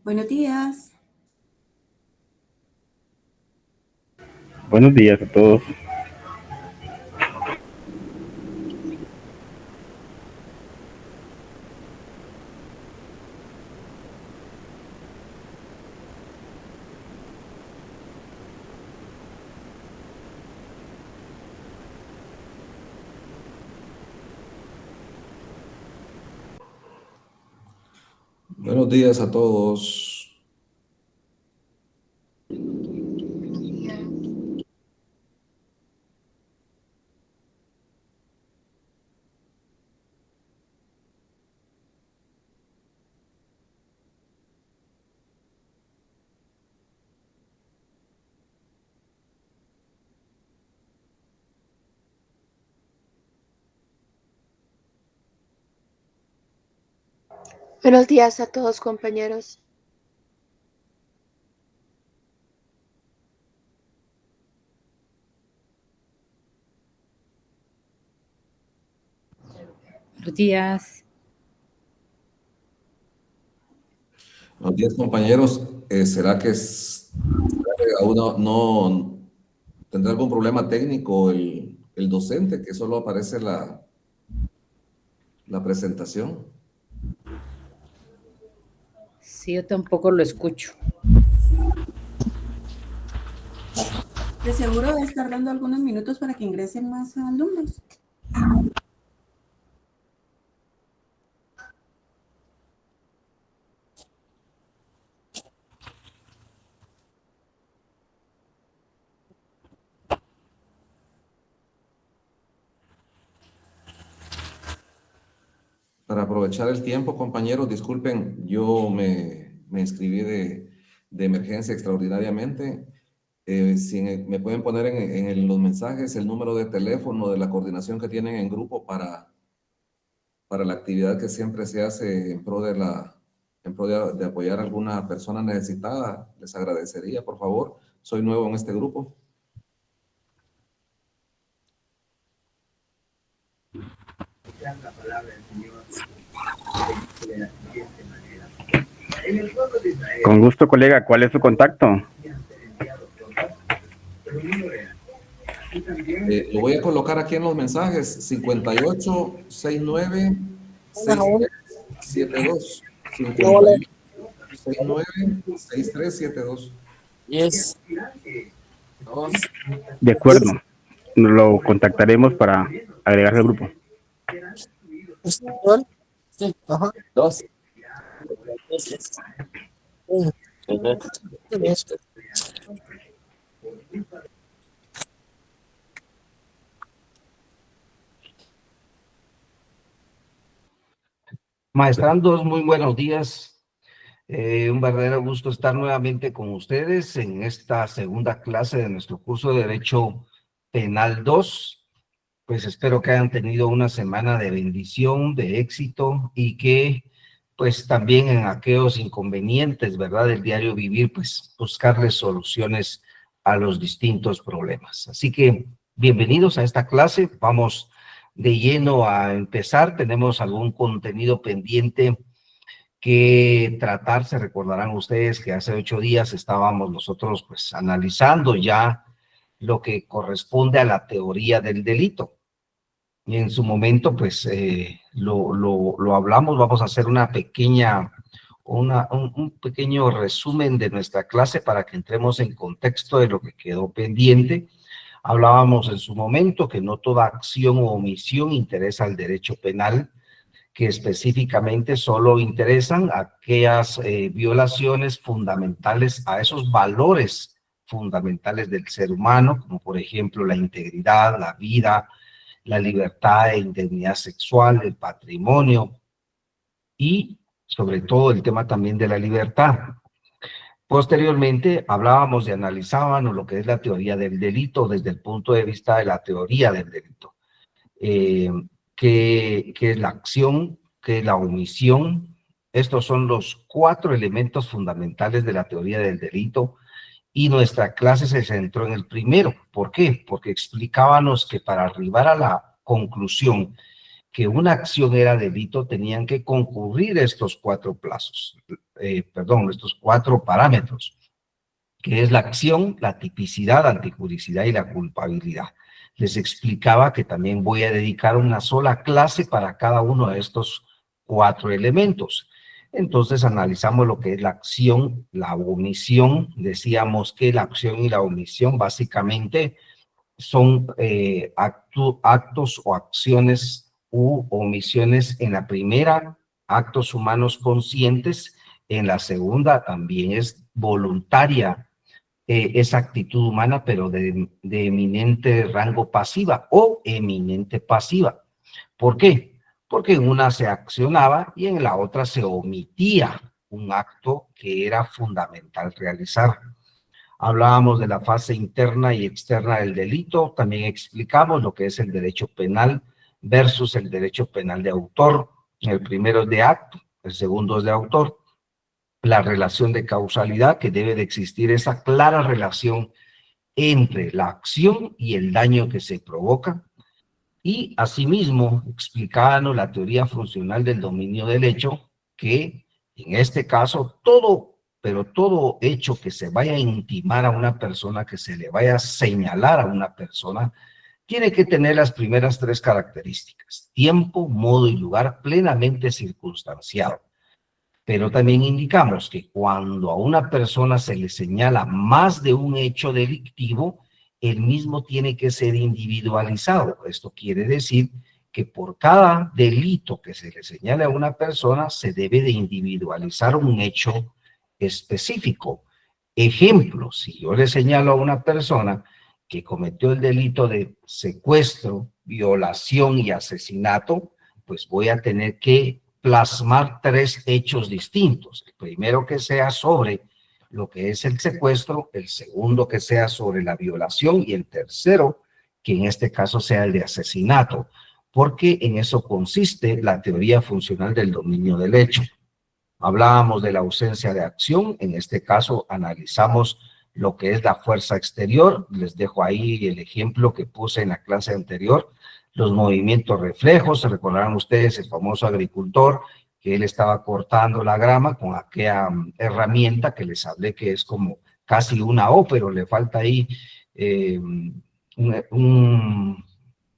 Buenos días. Buenos días a todos. Buenos días a todos. Buenos días a todos, compañeros. Buenos días. Buenos días, compañeros. ¿Será que aún no tendrá algún problema técnico el docente, que solo aparece la presentación? Sí, yo tampoco lo escucho. De seguro debe estar dando algunos minutos para que ingresen más alumnos. Para aprovechar el tiempo, compañeros, disculpen, yo me inscribí de emergencia extraordinariamente. Si me pueden poner los mensajes el número de teléfono de la coordinación que tienen en grupo para la actividad que siempre se hace en pro de apoyar a alguna persona necesitada. Les agradecería, por favor. Soy nuevo en este grupo. La palabra del Señor de la siguiente manera. Con gusto, colega. ¿Cuál es su contacto? Lo voy a colocar aquí en los mensajes. 58 69 6372. 58 69 6372. Yes. De acuerdo. Lo contactaremos para agregarse al grupo. Sí, ajá. Dos. Maestrandos, muy buenos días. Un verdadero gusto estar nuevamente con ustedes en esta segunda clase de nuestro curso de Derecho Penal 2. Pues espero que hayan tenido una semana de bendición, de éxito y que pues también en aquellos inconvenientes, ¿verdad?, del diario vivir, pues buscarles soluciones a los distintos problemas. Así que bienvenidos a esta clase. Vamos de lleno a empezar. Tenemos algún contenido pendiente que tratar. Se recordarán ustedes que hace 8 días estábamos nosotros pues analizando ya lo que corresponde a la teoría del delito. Y en su momento, pues, lo hablamos. Vamos a hacer una pequeña, un pequeño resumen de nuestra clase para que entremos en contexto de lo que quedó pendiente. Hablábamos en su momento que no toda acción o omisión interesa al derecho penal, que específicamente solo interesan aquellas violaciones fundamentales a esos valores fundamentales del ser humano, como por ejemplo la integridad, la vida, la libertad e integridad sexual, el patrimonio y sobre todo el tema también de la libertad. Posteriormente hablábamos y analizábamos lo que es la teoría del delito desde el punto de vista de la teoría del delito. ¿Qué es la acción? ¿Qué es la omisión? Estos son los 4 elementos fundamentales de la teoría del delito. Y nuestra clase se centró en el primero. ¿Por qué? Porque explicábamos que para arribar a la conclusión que una acción era delito, tenían que concurrir estos cuatro estos cuatro parámetros, que es la acción, la tipicidad, antijuricidad y la culpabilidad. Les explicaba que también voy a dedicar una sola clase para cada uno de estos cuatro elementos. Entonces analizamos lo que es la acción, la omisión. Decíamos que la acción y la omisión básicamente son actos o acciones u omisiones. En la primera, actos humanos conscientes. En la segunda también es voluntaria esa actitud humana, pero de eminente rango pasiva o eminente pasiva. ¿Por qué? Porque en una se accionaba y en la otra se omitía un acto que era fundamental realizar. Hablábamos de la fase interna y externa del delito, también explicamos lo que es el derecho penal versus el derecho penal de autor. El primero es de acto, el segundo es de autor. La relación de causalidad, que debe de existir esa clara relación entre la acción y el daño que se provoca. Y asimismo explicábamos la teoría funcional del dominio del hecho, que en este caso todo hecho que se vaya a intimar a una persona, que se le vaya a señalar a una persona, tiene que tener las primeras tres características: tiempo, modo y lugar plenamente circunstanciado. Pero también indicamos que cuando a una persona se le señala más de un hecho delictivo, el mismo tiene que ser individualizado. Esto quiere decir que por cada delito que se le señale a una persona, se debe de individualizar un hecho específico. Ejemplo, si yo le señalo a una persona que cometió el delito de secuestro, violación y asesinato, pues voy a tener que plasmar tres hechos distintos. El primero que sea sobre lo que es el secuestro, el segundo que sea sobre la violación y el tercero que en este caso sea el de asesinato, porque en eso consiste la teoría funcional del dominio del hecho. Hablábamos de la ausencia de acción, en este caso analizamos lo que es la fuerza exterior. Les dejo ahí el ejemplo que puse en la clase anterior. Los movimientos reflejos, se recordarán ustedes el famoso agricultor, que él estaba cortando la grama con aquella herramienta que les hablé que es como casi una O, pero le falta ahí un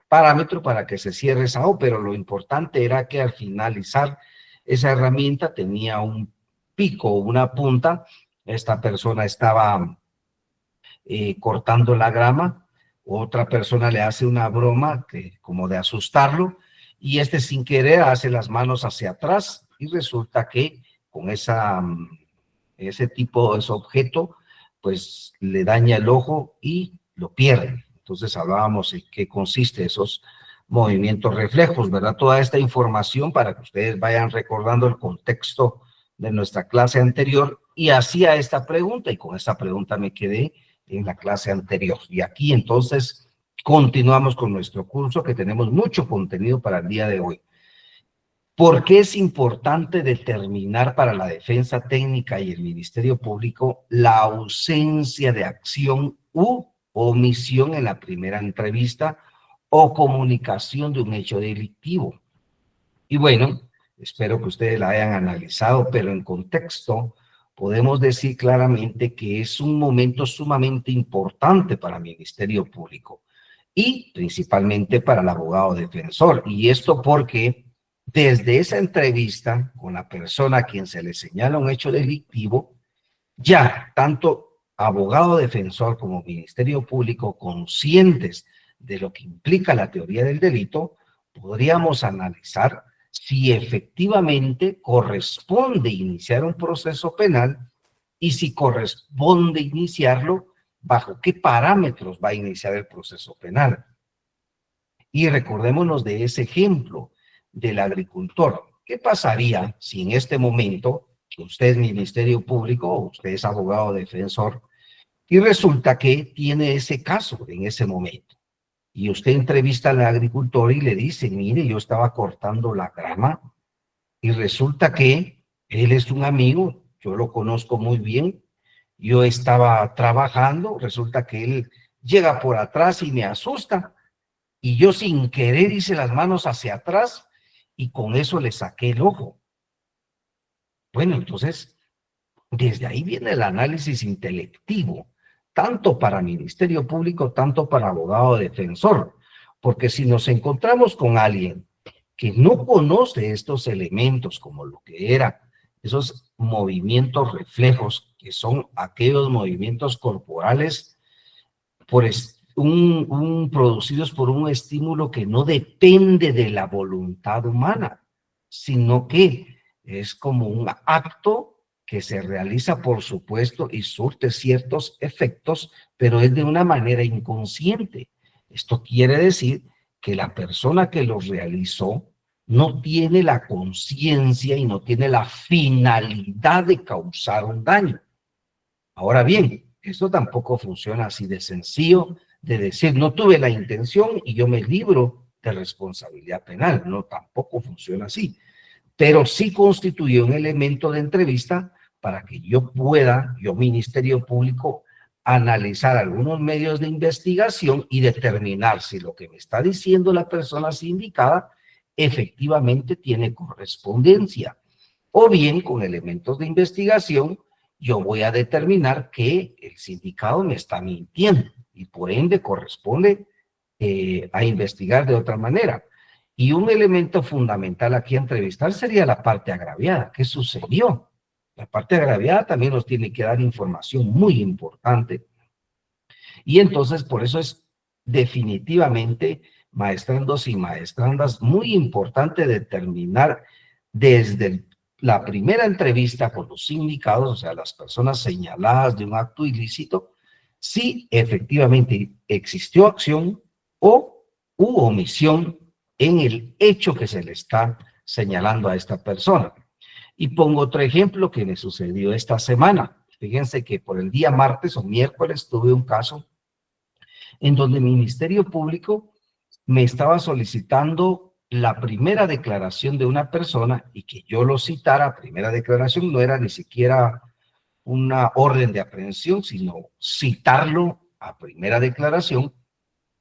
parámetro para que se cierre esa O, pero lo importante era que al finalizar esa herramienta tenía un pico, una punta. Esta persona estaba cortando la grama, otra persona le hace una broma como de asustarlo, y este sin querer hace las manos hacia atrás y resulta que con ese objeto, pues le daña el ojo y lo pierde. Entonces hablábamos en qué consiste esos movimientos reflejos, ¿verdad? Toda esta información para que ustedes vayan recordando el contexto de nuestra clase anterior, y hacía esta pregunta, y con esta pregunta me quedé en la clase anterior. Y aquí entonces continuamos con nuestro curso, que tenemos mucho contenido para el día de hoy. ¿Por qué es importante determinar para la defensa técnica y el Ministerio Público la ausencia de acción u omisión en la primera entrevista o comunicación de un hecho delictivo? Y bueno, espero que ustedes la hayan analizado, pero en contexto podemos decir claramente que es un momento sumamente importante para el Ministerio Público y principalmente para el abogado defensor. Y esto porque desde esa entrevista con la persona a quien se le señala un hecho delictivo, ya tanto abogado defensor como Ministerio Público, conscientes de lo que implica la teoría del delito, podríamos analizar si efectivamente corresponde iniciar un proceso penal y si corresponde iniciarlo, bajo qué parámetros va a iniciar el proceso penal. Y recordémonos de ese ejemplo del agricultor. ¿Qué pasaría si en este momento usted es Ministerio Público o usted es abogado defensor y resulta que tiene ese caso en ese momento? Y usted entrevista al agricultor y le dice, mire, yo estaba cortando la grama y resulta que él es un amigo, yo lo conozco muy bien, yo estaba trabajando, resulta que él llega por atrás y me asusta y yo sin querer hice las manos hacia atrás y con eso le saqué el ojo. Bueno, entonces, desde ahí viene el análisis intelectivo, tanto para Ministerio Público, tanto para abogado defensor, porque si nos encontramos con alguien que no conoce estos elementos como lo que era esos movimientos reflejos, que son aquellos movimientos corporales producidos por un estímulo que no depende de la voluntad humana, sino que es como un acto que se realiza, por supuesto, y surte ciertos efectos, pero es de una manera inconsciente. Esto quiere decir que la persona que lo realizó no tiene la conciencia y no tiene la finalidad de causar un daño. Ahora bien, esto tampoco funciona así de sencillo, de decir, no tuve la intención y yo me libro de responsabilidad penal. No, tampoco funciona así. Pero sí constituye un elemento de entrevista para que yo pueda, Ministerio Público, analizar algunos medios de investigación y determinar si lo que me está diciendo la persona sindicada efectivamente tiene correspondencia. O bien, con elementos de investigación, yo voy a determinar que el sindicado me está mintiendo y por ende corresponde a investigar de otra manera. Y un elemento fundamental aquí a entrevistar sería la parte agraviada. ¿Qué sucedió? La parte agraviada también nos tiene que dar información muy importante. Y entonces, por eso es definitivamente, maestrandos y maestrandas, muy importante determinar desde la primera entrevista con los sindicados, o sea, las personas señaladas de un acto ilícito, si efectivamente existió acción o hubo omisión en el hecho que se le está señalando a esta persona. Y pongo otro ejemplo que me sucedió esta semana. Fíjense que por el día martes o miércoles tuve un caso en donde el Ministerio Público me estaba solicitando la primera declaración de una persona y que yo lo citara. Primera declaración no era ni siquiera una orden de aprehensión, sino citarlo a primera declaración,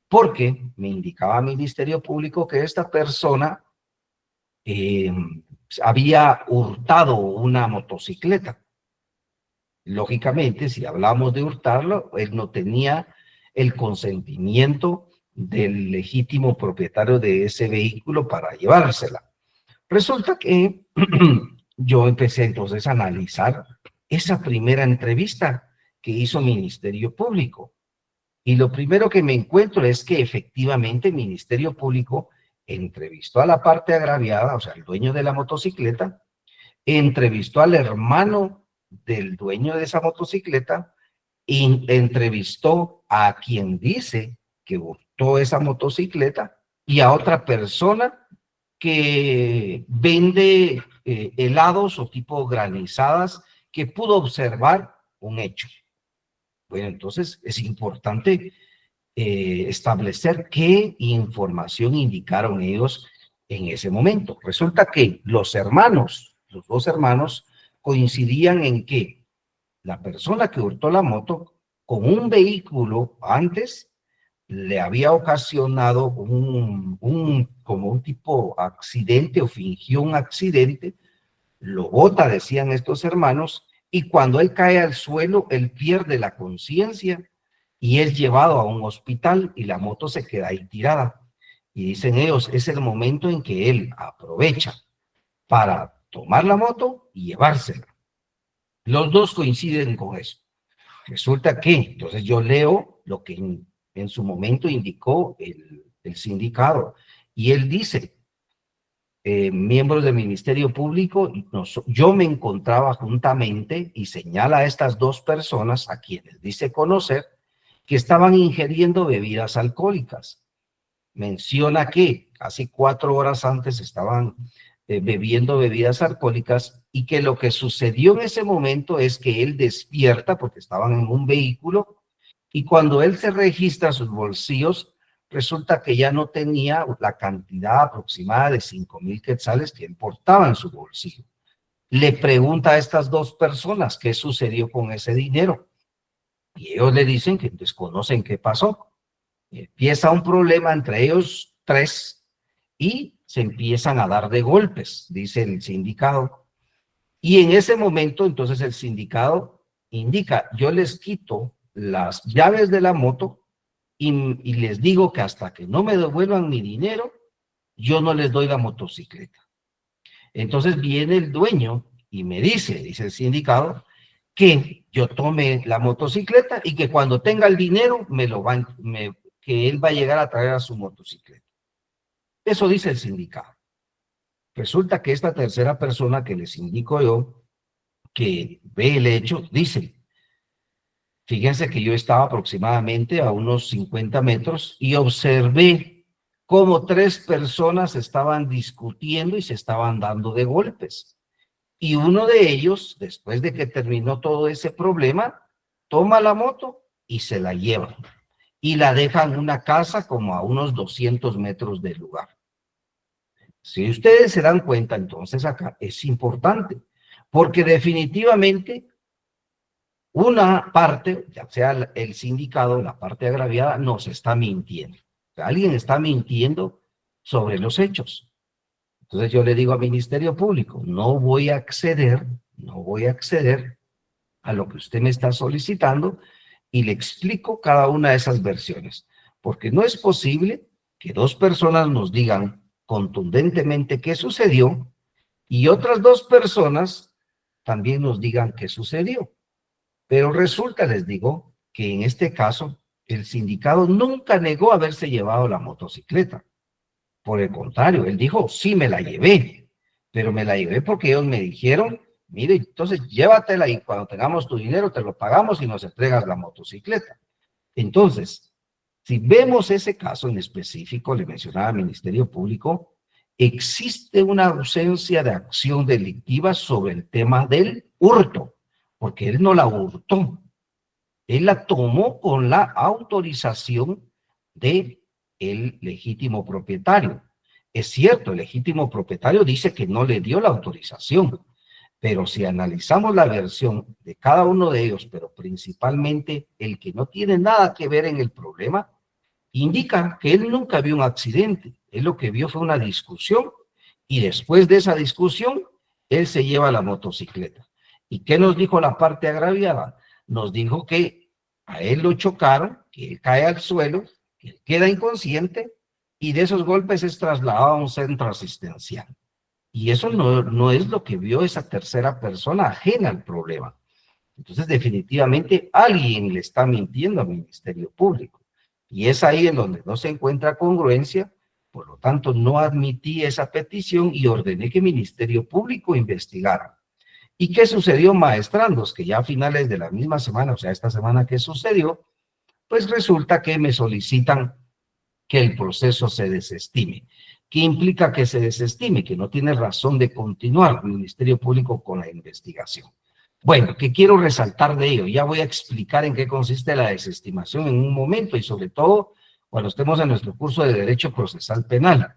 porque me indicaba Ministerio Público que esta persona había hurtado una motocicleta. Lógicamente, si hablamos de hurtarlo, él no tenía el consentimiento del legítimo propietario de ese vehículo para llevársela. Resulta que yo empecé entonces a analizar esa primera entrevista que hizo Ministerio Público. Y lo primero que me encuentro es que efectivamente el Ministerio Público entrevistó a la parte agraviada, o sea, el dueño de la motocicleta, entrevistó al hermano del dueño de esa motocicleta y entrevistó a quien dice que hurtó esa motocicleta y a otra persona que vende helados o tipo granizadas que pudo observar un hecho. Bueno, entonces es importante establecer qué información indicaron ellos en ese momento. Resulta que los dos hermanos, coincidían en que la persona que hurtó la moto con un vehículo antes le había ocasionado como un tipo accidente o fingió un accidente, lo bota, decían estos hermanos, y cuando él cae al suelo, él pierde la conciencia y es llevado a un hospital y la moto se queda ahí tirada. Y dicen ellos, es el momento en que él aprovecha para tomar la moto y llevársela. Los dos coinciden con eso. Resulta que, entonces yo leo lo que en su momento indicó el sindicado, y él dice, miembros del Ministerio Público, yo me encontraba juntamente, y señala a estas dos personas a quienes dice conocer, que estaban ingiriendo bebidas alcohólicas. Menciona que casi 4 horas antes estaban bebiendo bebidas alcohólicas y que lo que sucedió en ese momento es que él despierta porque estaban en un vehículo y cuando él se registra sus bolsillos, resulta que ya no tenía la cantidad aproximada de 5,000 quetzales que él portaba en su bolsillo. Le pregunta a estas dos personas qué sucedió con ese dinero y ellos le dicen que desconocen qué pasó. Empieza un problema entre ellos tres y se empiezan a dar de golpes, dice el sindicado. Y en ese momento, entonces el sindicado indica, yo les quito las llaves de la moto y les digo que hasta que no me devuelvan mi dinero, yo no les doy la motocicleta. Entonces viene el dueño y me dice el sindicado, que yo tome la motocicleta y que cuando tenga el dinero que él va a llegar a traer a su motocicleta. Eso dice el sindicado. Resulta que esta tercera persona que les indico yo, que ve el hecho, dice, fíjense que yo estaba aproximadamente a unos 50 metros y observé cómo 3 personas estaban discutiendo y se estaban dando de golpes. Y uno de ellos, después de que terminó todo ese problema, toma la moto y se la lleva. Y la deja en una casa como a unos 200 metros del lugar. Si ustedes se dan cuenta, entonces acá es importante, porque definitivamente una parte, ya sea el sindicado, la parte agraviada, nos está mintiendo. O sea, alguien está mintiendo sobre los hechos. Entonces yo le digo al Ministerio Público, no voy a acceder a lo que usted me está solicitando y le explico cada una de esas versiones. Porque no es posible que 2 personas nos digan contundentemente qué sucedió y otras 2 personas también nos digan qué sucedió. Pero resulta, les digo, que en este caso el sindicado nunca negó haberse llevado la motocicleta. Por el contrario, él dijo, sí me la llevé, pero me la llevé porque ellos me dijeron, mire, entonces llévatela y cuando tengamos tu dinero te lo pagamos y nos entregas la motocicleta. Entonces, si vemos ese caso en específico, le mencionaba al Ministerio Público, existe una ausencia de acción delictiva sobre el tema del hurto, porque él no la hurtó, él la tomó con la autorización de el legítimo propietario. Es cierto, el legítimo propietario dice que no le dio la autorización, pero si analizamos la versión de cada uno de ellos, pero principalmente el que no tiene nada que ver en el problema, indica que él nunca vio un accidente. Él lo que vio fue una discusión y después de esa discusión, él se lleva la motocicleta. ¿Y qué nos dijo la parte agraviada? Nos dijo que a él lo chocaron, que él cae al suelo, que él queda inconsciente y de esos golpes es trasladado a un centro asistencial. Y eso no es lo que vio esa tercera persona ajena al problema. Entonces, definitivamente, alguien le está mintiendo al Ministerio Público. Y es ahí en donde no se encuentra congruencia, por lo tanto, no admití esa petición y ordené que el Ministerio Público investigara. ¿Y qué sucedió, maestrandos? Que ya a finales de la misma semana, o sea, esta semana que sucedió, pues resulta que me solicitan que el proceso se desestime. ¿Qué implica que se desestime? Que no tiene razón de continuar el Ministerio Público con la investigación. Bueno, ¿qué quiero resaltar de ello? Ya voy a explicar en qué consiste la desestimación en un momento y sobre todo cuando estemos en nuestro curso de Derecho Procesal Penal.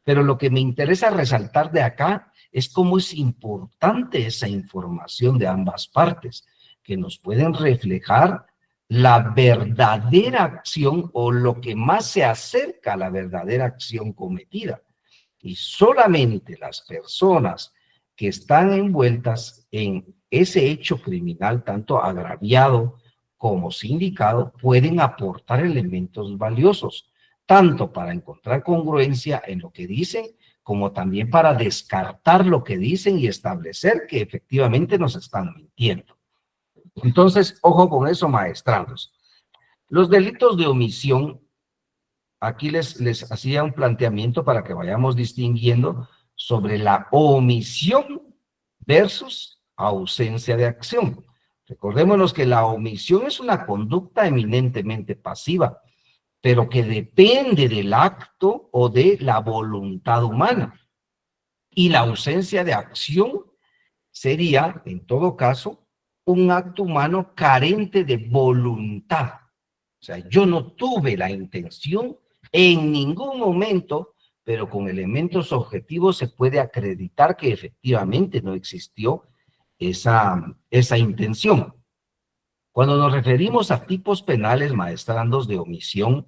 Pero lo que me interesa resaltar de acá es cómo es importante esa información de ambas partes, que nos pueden reflejar la verdadera acción o lo que más se acerca a la verdadera acción cometida. Y solamente las personas que están envueltas en ese hecho criminal, tanto agraviado como sindicado, pueden aportar elementos valiosos, tanto para encontrar congruencia en lo que dicen, como también para descartar lo que dicen y establecer que efectivamente nos están mintiendo. Entonces, ojo con eso, maestrandos. Los delitos de omisión, aquí les hacía un planteamiento para que vayamos distinguiendo sobre la omisión versus ausencia de acción. Recordémonos que la omisión es una conducta eminentemente pasiva, pero que depende del acto o de la voluntad humana. Y la ausencia de acción sería, en todo caso, un acto humano carente de voluntad. O sea, yo no tuve la intención en ningún momento, pero con elementos objetivos se puede acreditar que efectivamente no existió esa intención. Cuando nos referimos a tipos penales, maestrandos, de omisión,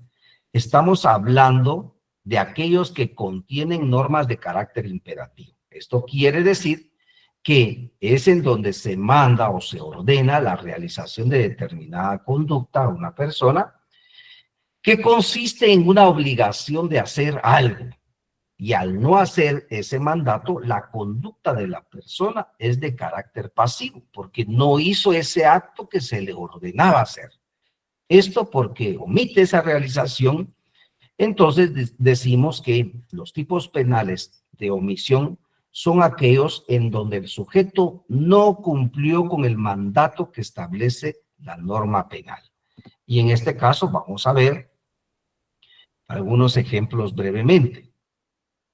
estamos hablando de aquellos que contienen normas de carácter imperativo. Esto quiere decir que es en donde se manda o se ordena la realización de determinada conducta a una persona que consiste en una obligación de hacer algo. Y al no hacer ese mandato, la conducta de la persona es de carácter pasivo, porque no hizo ese acto que se le ordenaba hacer. Esto porque omite esa realización. Entonces decimos que los tipos penales de omisión son aquellos en donde el sujeto no cumplió con el mandato que establece la norma penal. Y en este caso vamos a ver algunos ejemplos brevemente.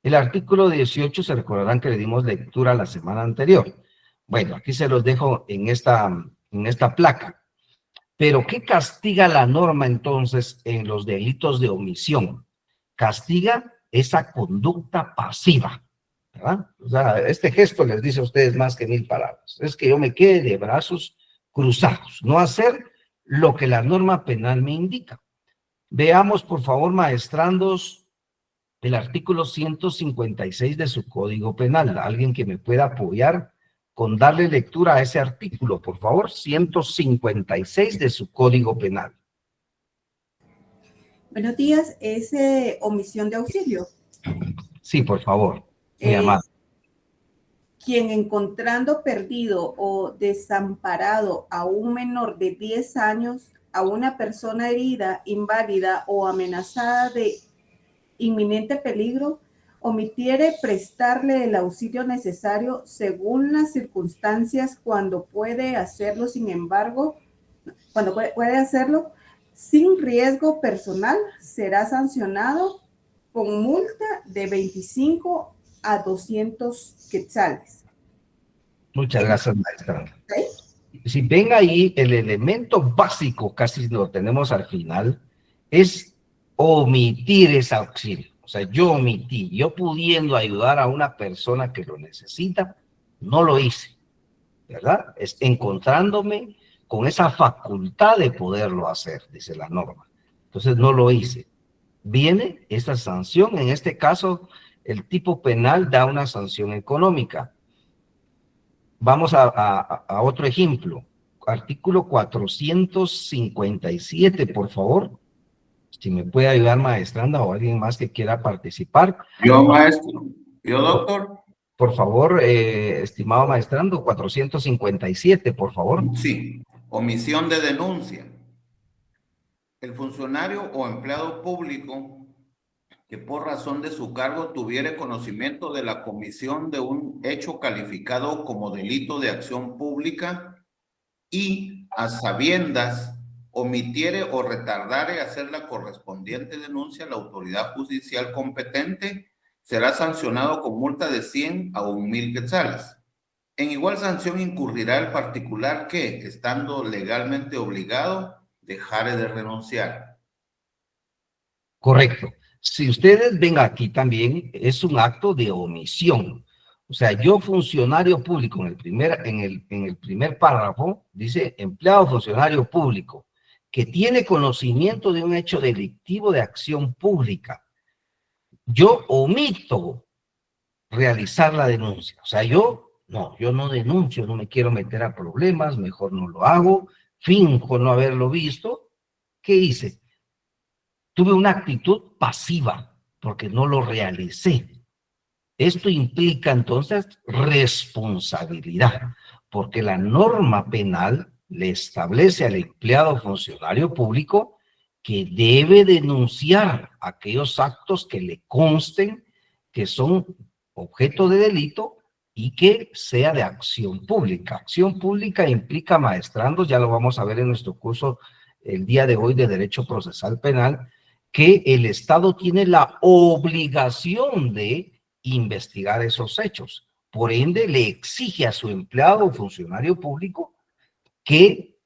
El artículo 18, se recordarán que le dimos lectura la semana anterior. Bueno, aquí se los dejo en esta placa. Pero, ¿qué castiga la norma entonces en los delitos de omisión? Castiga esa conducta pasiva, ¿verdad? O sea, este gesto les dice a ustedes más que 1000 palabras. Es que yo me quede de brazos cruzados, no hacer lo que la norma penal me indica. Veamos, por favor, maestrandos, el artículo 156 de su Código Penal. Alguien que me pueda apoyar con darle lectura a ese artículo, por favor. 156 de su Código Penal. Buenos días, es omisión de auxilio. Sí, por favor. Mi amado. Quien encontrando perdido o desamparado a un menor de 10 años, a una persona herida, inválida o amenazada de inminente peligro, omitiere prestarle el auxilio necesario según las circunstancias cuando puede hacerlo, sin embargo, cuando puede hacerlo sin riesgo personal, será sancionado con multa de 25 a 200 quetzales. Muchas gracias, maestra. ¿Sí? Si ven ahí, el elemento básico, casi lo tenemos al final, es omitir ese auxilio. O sea, yo omití, yo pudiendo ayudar a una persona que lo necesita, no lo hice, ¿verdad? Es encontrándome con esa facultad de poderlo hacer, dice la norma. Entonces no lo hice. Viene esta sanción, en este caso, el tipo penal da una sanción económica. Vamos a otro ejemplo. Artículo 457, por favor. Si me puede ayudar, maestranda, o alguien más que quiera participar. Yo, maestro. Yo, doctor. Por favor, estimado maestrando, 457, por favor. Sí. Omisión de denuncia. El funcionario o empleado público que por razón de su cargo tuviere conocimiento de la comisión de un hecho calificado como delito de acción pública y a sabiendas omitiere o retardare hacer la correspondiente denuncia a la autoridad judicial competente, será sancionado con multa de 100 a 1000 quetzales. En igual sanción incurrirá el particular que, estando legalmente obligado, dejare de renunciar. Correcto. Si ustedes ven aquí también, es un acto de omisión. O sea, yo, funcionario público, en el primer párrafo, dice empleado funcionario público, que tiene conocimiento de un hecho delictivo de acción pública. Yo omito realizar la denuncia. O sea, yo no denuncio, no me quiero meter a problemas, mejor no lo hago, finjo no haberlo visto. ¿Qué hice? Tuve una actitud pasiva porque no lo realicé. Esto implica entonces responsabilidad, porque la norma penal le establece al empleado funcionario público que debe denunciar aquellos actos que le consten que son objeto de delito y que sea de acción pública. Acción pública implica, maestrandos, ya lo vamos a ver en nuestro curso el día de hoy de Derecho Procesal Penal, que el Estado tiene la obligación de investigar esos hechos. Por ende, le exige a su empleado o funcionario público que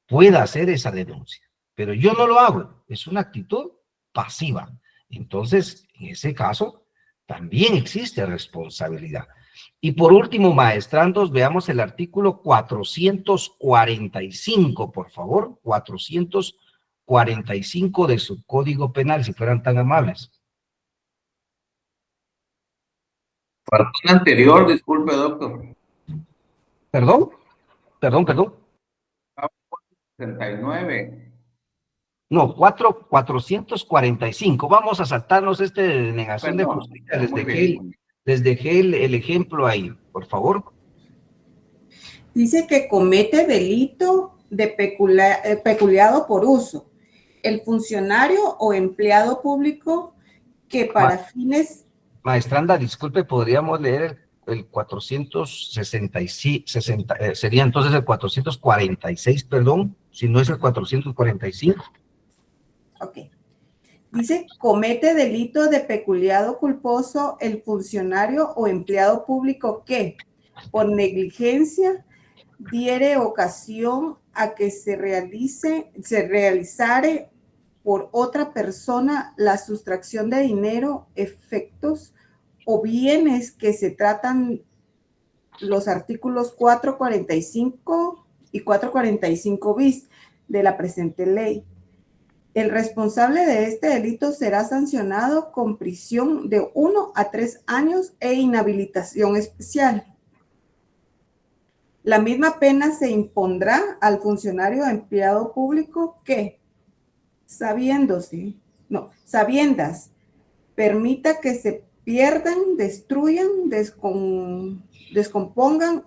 pueda hacer esa denuncia. Pero yo no lo hago, es una actitud pasiva. Entonces, en ese caso, también existe responsabilidad. Y por último, maestrandos, veamos el artículo 445, por favor, 445 de su Código Penal, si fueran tan amables. Faltó el anterior, disculpe, doctor. Perdón. 69. No, 445. Vamos a saltarnos de denegación de Perdón. justicia. Muy bien. Les dejé el ejemplo ahí, por favor. Dice que comete delito de peculiado por uso. El funcionario o empleado público que para fines... Maestranda, disculpe, podríamos leer el 466, sería entonces el 446, perdón, si no es el 445. Ok. Dice, comete delito de peculiado culposo el funcionario o empleado público que, por negligencia, diere ocasión a que se realizare por otra persona la sustracción de dinero, efectos o bienes que se tratan los artículos 445 y 445 bis de la presente ley. El responsable de este delito será sancionado con prisión de 1 a 3 años e inhabilitación especial. La misma pena se impondrá al funcionario o empleado público que, sabiendas, permita que se pierdan, destruyan, descompongan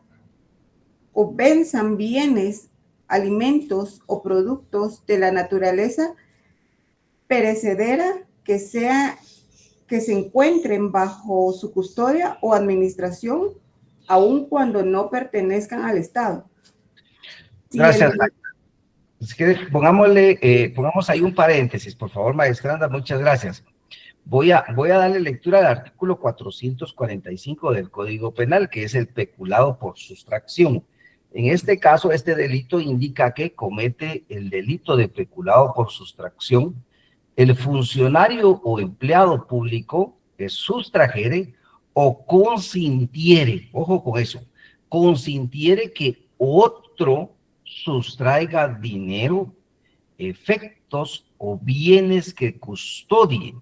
o venzan bienes, alimentos o productos de la naturaleza perecedera que se encuentren bajo su custodia o administración, aun cuando no pertenezcan al Estado. Gracias. Pongamos ahí un paréntesis, por favor, maestranda, muchas gracias. Voy a darle lectura al artículo 445 del Código Penal, que es el peculado por sustracción. En este caso, este delito indica que comete el delito de peculado por sustracción el funcionario o empleado público que sustrajere o consintiere, ojo con eso, consintiere que otro sustraiga dinero, efectos o bienes que custodie,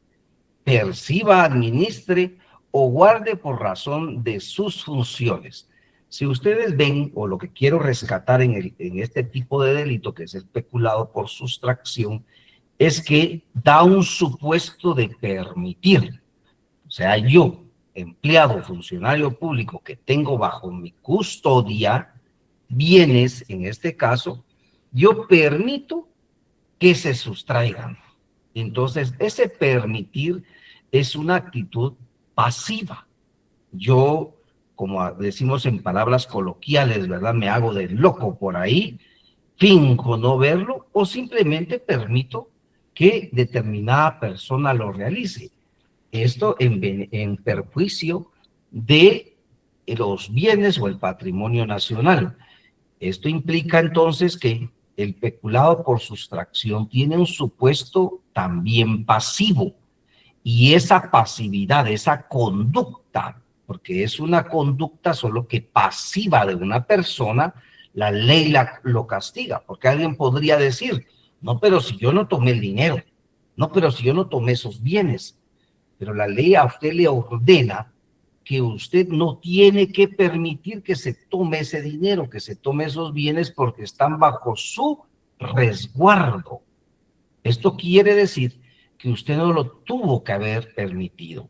perciba, administre o guarde por razón de sus funciones. Si ustedes ven, o lo que quiero rescatar en este tipo de delito, que es el peculado por sustracción, es que da un supuesto de permitir. O sea, yo, empleado, funcionario público que tengo bajo mi custodia bienes, en este caso, yo permito que se sustraigan. Entonces, ese permitir es una actitud pasiva. Yo, como decimos en palabras coloquiales, ¿verdad? Me hago de loco por ahí, finjo no verlo o simplemente permito que determinada persona lo realice. Esto en perjuicio de los bienes o el patrimonio nacional. Esto implica entonces que el peculado por sustracción tiene un supuesto también pasivo, y esa pasividad, esa conducta, porque es una conducta solo que pasiva de una persona, la ley lo castiga, porque alguien podría decir, no, pero si yo no tomé el dinero, no, pero si yo no tomé esos bienes, pero la ley a usted le ordena que usted no tiene que permitir que se tome ese dinero, que se tome esos bienes porque están bajo su resguardo. Esto quiere decir que usted no lo tuvo que haber permitido.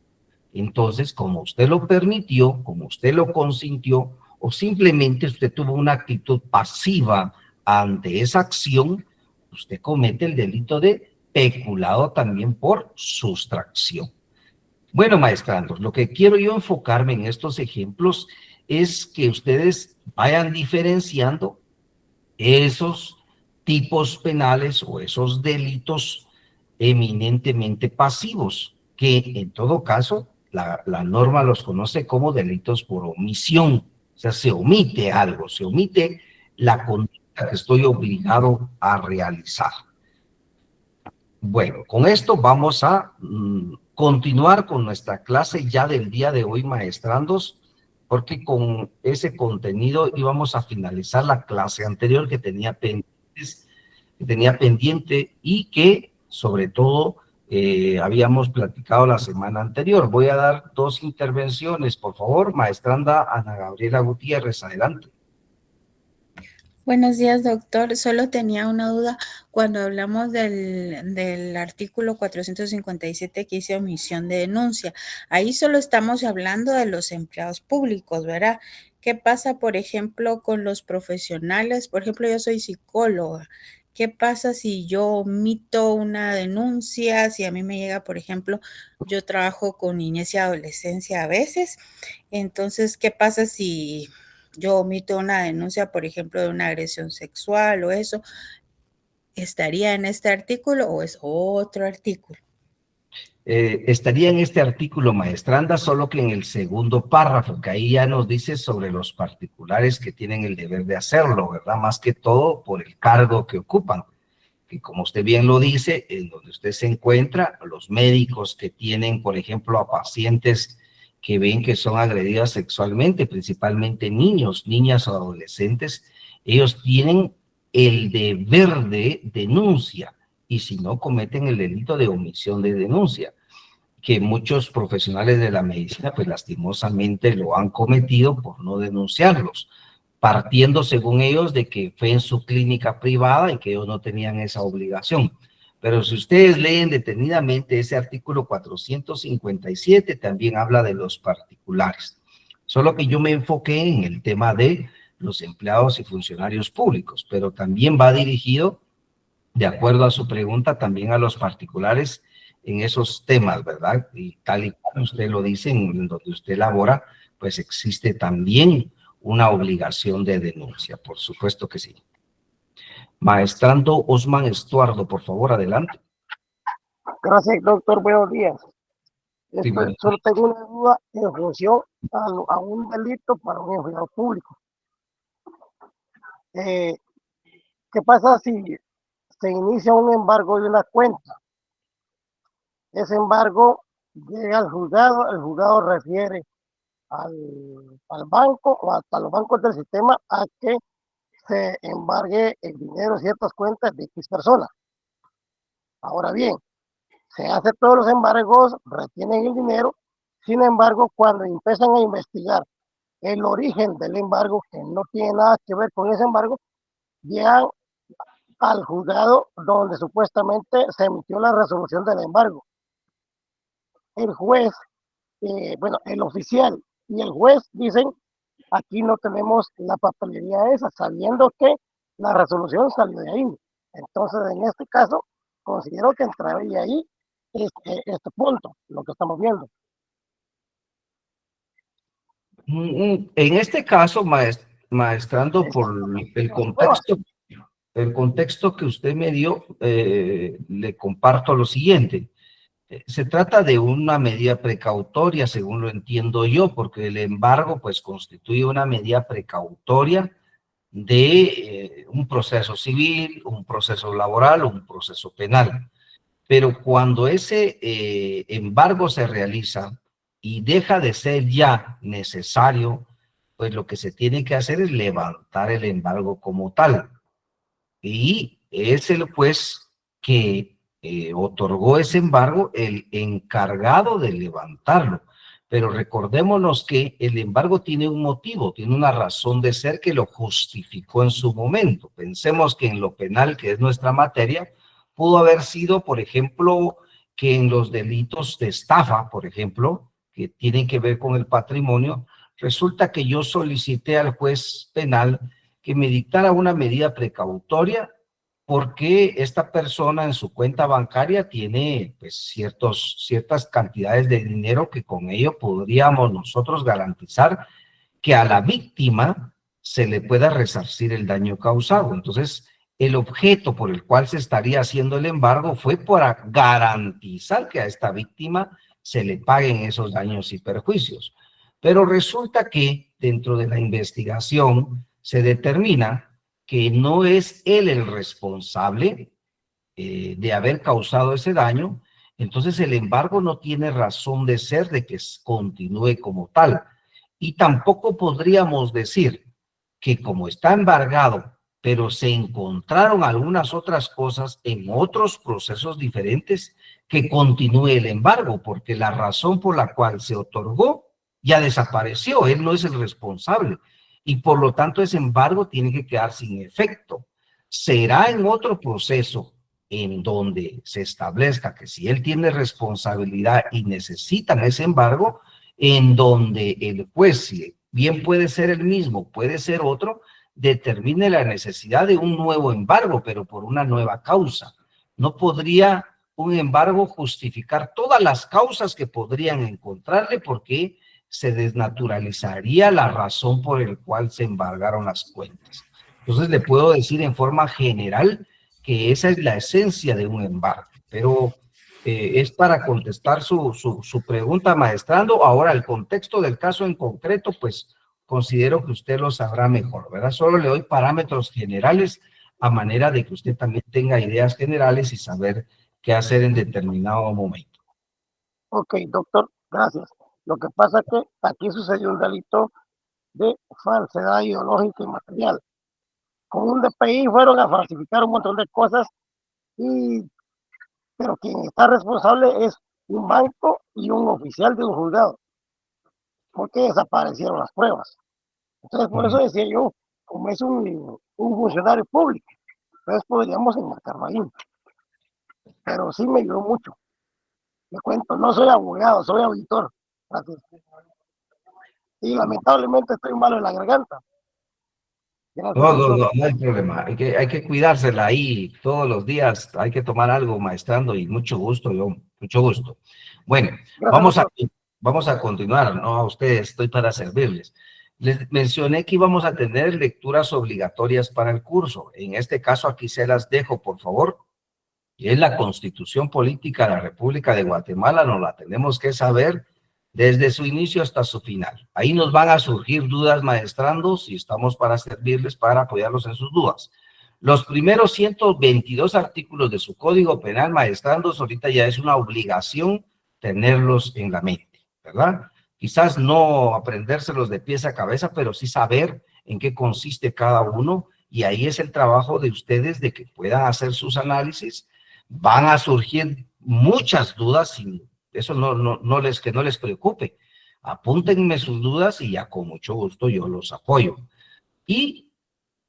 Entonces, como usted lo permitió, como usted lo consintió, o simplemente usted tuvo una actitud pasiva ante esa acción, usted comete el delito de peculado también por sustracción. Bueno, maestrandos, lo que quiero yo enfocarme en estos ejemplos es que ustedes vayan diferenciando esos tipos penales o esos delitos eminentemente pasivos, que en todo caso la norma los conoce como delitos por omisión. O sea, se omite algo, se omite la conducta que estoy obligado a realizar. Bueno, con esto vamos a continuar con nuestra clase ya del día de hoy, maestrandos, porque con ese contenido íbamos a finalizar la clase anterior que tenía pendiente y que, sobre todo, habíamos platicado la semana anterior. Voy a dar 2 intervenciones, por favor. Maestranda Ana Gabriela Gutiérrez, adelante. Buenos días, doctor. Solo tenía una duda cuando hablamos del artículo 457 que dice omisión de denuncia. Ahí solo estamos hablando de los empleados públicos, ¿verdad? ¿Qué pasa, por ejemplo, con los profesionales? Por ejemplo, yo soy psicóloga. ¿Qué pasa si yo omito una denuncia? Si a mí me llega, por ejemplo, yo trabajo con niñez y adolescencia a veces. Entonces, ¿qué pasa si yo omito una denuncia, por ejemplo, de una agresión sexual o eso? ¿Estaría en este artículo o es otro artículo? Estaría en este artículo, maestranda, solo que en el segundo párrafo, que ahí ya nos dice sobre los particulares que tienen el deber de hacerlo, ¿verdad? Más que todo por el cargo que ocupan, que como usted bien lo dice, en donde usted se encuentra, los médicos que tienen, por ejemplo, a pacientes que ven que son agredidas sexualmente, principalmente niños, niñas o adolescentes, ellos tienen el deber de denuncia, y si no cometen el delito de omisión de denuncia, que muchos profesionales de la medicina, pues lastimosamente lo han cometido por no denunciarlos, partiendo según ellos de que fue en su clínica privada y que ellos no tenían esa obligación. Pero si ustedes leen detenidamente ese artículo 457, también habla de los particulares. Solo que yo me enfoqué en el tema de los empleados y funcionarios públicos, pero también va dirigido, de acuerdo a su pregunta, también a los particulares en esos temas, ¿verdad? Y tal y como usted lo dice, en donde usted labora, pues existe también una obligación de denuncia, por supuesto que sí. Maestrando Osman Estuardo, por favor, adelante. Gracias, doctor. Buenos días. Sí, bueno. Solo tengo una duda en función a un delito para un empleado público. ¿Qué pasa si se inicia un embargo de una cuenta? Ese embargo llega al juzgado, el juzgado refiere al banco o hasta los bancos del sistema a que se embargue el dinero en ciertas cuentas de X personas. Ahora bien, se hace todos los embargos, retienen el dinero, sin embargo, cuando empiezan a investigar el origen del embargo, que no tiene nada que ver con ese embargo, llegan al juzgado donde supuestamente se emitió la resolución del embargo. El juez, el oficial y el juez dicen, aquí no tenemos la papelería esa, sabiendo que la resolución salió de ahí. Entonces, en este caso, considero que entraría ahí este punto, lo que estamos viendo. En este caso, maestrando, por el contexto que usted me dio, le comparto lo siguiente. Se trata de una medida precautoria, según lo entiendo yo, porque el embargo pues constituye una medida precautoria de un proceso civil, un proceso laboral o un proceso penal. Pero cuando ese embargo se realiza y deja de ser ya necesario, pues lo que se tiene que hacer es levantar el embargo como tal. Y es el juez que otorgó ese embargo el encargado de levantarlo. Pero recordémonos que el embargo tiene un motivo, tiene una razón de ser que lo justificó en su momento. Pensemos que en lo penal, que es nuestra materia, pudo haber sido, por ejemplo, que en los delitos de estafa, por ejemplo, que tienen que ver con el patrimonio, resulta que yo solicité al juez penal que me dictara una medida precautoria porque esta persona en su cuenta bancaria tiene pues ciertas cantidades de dinero que con ello podríamos nosotros garantizar que a la víctima se le pueda resarcir el daño causado. Entonces, el objeto por el cual se estaría haciendo el embargo fue para garantizar que a esta víctima se le paguen esos daños y perjuicios. Pero resulta que dentro de la investigación se determina que no es él el responsable de haber causado ese daño, entonces el embargo no tiene razón de ser de que continúe como tal. Y tampoco podríamos decir que como está embargado, pero se encontraron algunas otras cosas en otros procesos diferentes que continúe el embargo, porque la razón por la cual se otorgó ya desapareció, él no es el responsable, y por lo tanto ese embargo tiene que quedar sin efecto. Será en otro proceso en donde se establezca que si él tiene responsabilidad y necesitan ese embargo, en donde el juez, si bien puede ser el mismo, puede ser otro, determine la necesidad de un nuevo embargo, pero por una nueva causa. No podría un embargo justificar todas las causas que podrían encontrarle, porque se desnaturalizaría la razón por la cual se embargaron las cuentas. Entonces le puedo decir en forma general que esa es la esencia de un embargo, pero es para contestar su pregunta, maestrando. Ahora, el contexto del caso en concreto, pues considero que usted lo sabrá mejor, ¿verdad? Solo le doy parámetros generales a manera de que usted también tenga ideas generales y saber qué hacer en determinado momento. Ok, doctor, gracias. Lo que pasa es que aquí sucedió un delito de falsedad ideológica y material. Con un DPI fueron a falsificar un montón de cosas, pero quien está responsable es un banco y un oficial de un juzgado, porque desaparecieron las pruebas. Entonces, por eso decía yo, como es un funcionario público, entonces podríamos enmarcarlo ahí. Pero sí me ayudó mucho. Le cuento, no soy abogado, soy auditor. Gracias. Y lamentablemente estoy malo en la garganta. Gracias, No hay problema. Hay que cuidársela ahí todos los días. Hay que tomar algo, maestrando, y mucho gusto, mucho gusto. Bueno, gracias, vamos a continuar, ¿no? A ustedes, estoy para servirles. Les mencioné que íbamos a tener lecturas obligatorias para el curso. En este caso, aquí se las dejo, por favor. Y es la Constitución Política de la República de Guatemala, nos la tenemos que saber desde su inicio hasta su final. Ahí nos van a surgir dudas, maestrandos, y estamos para servirles, para apoyarlos en sus dudas. Los primeros 122 artículos de su Código Penal, maestrandos, ahorita ya es una obligación tenerlos en la mente, ¿verdad? Quizás no aprendérselos de pies a cabeza, pero sí saber en qué consiste cada uno, y ahí es el trabajo de ustedes de que puedan hacer sus análisis. Van a surgir muchas dudas, y eso que no les preocupe. Apúntenme sus dudas y ya con mucho gusto yo los apoyo. Y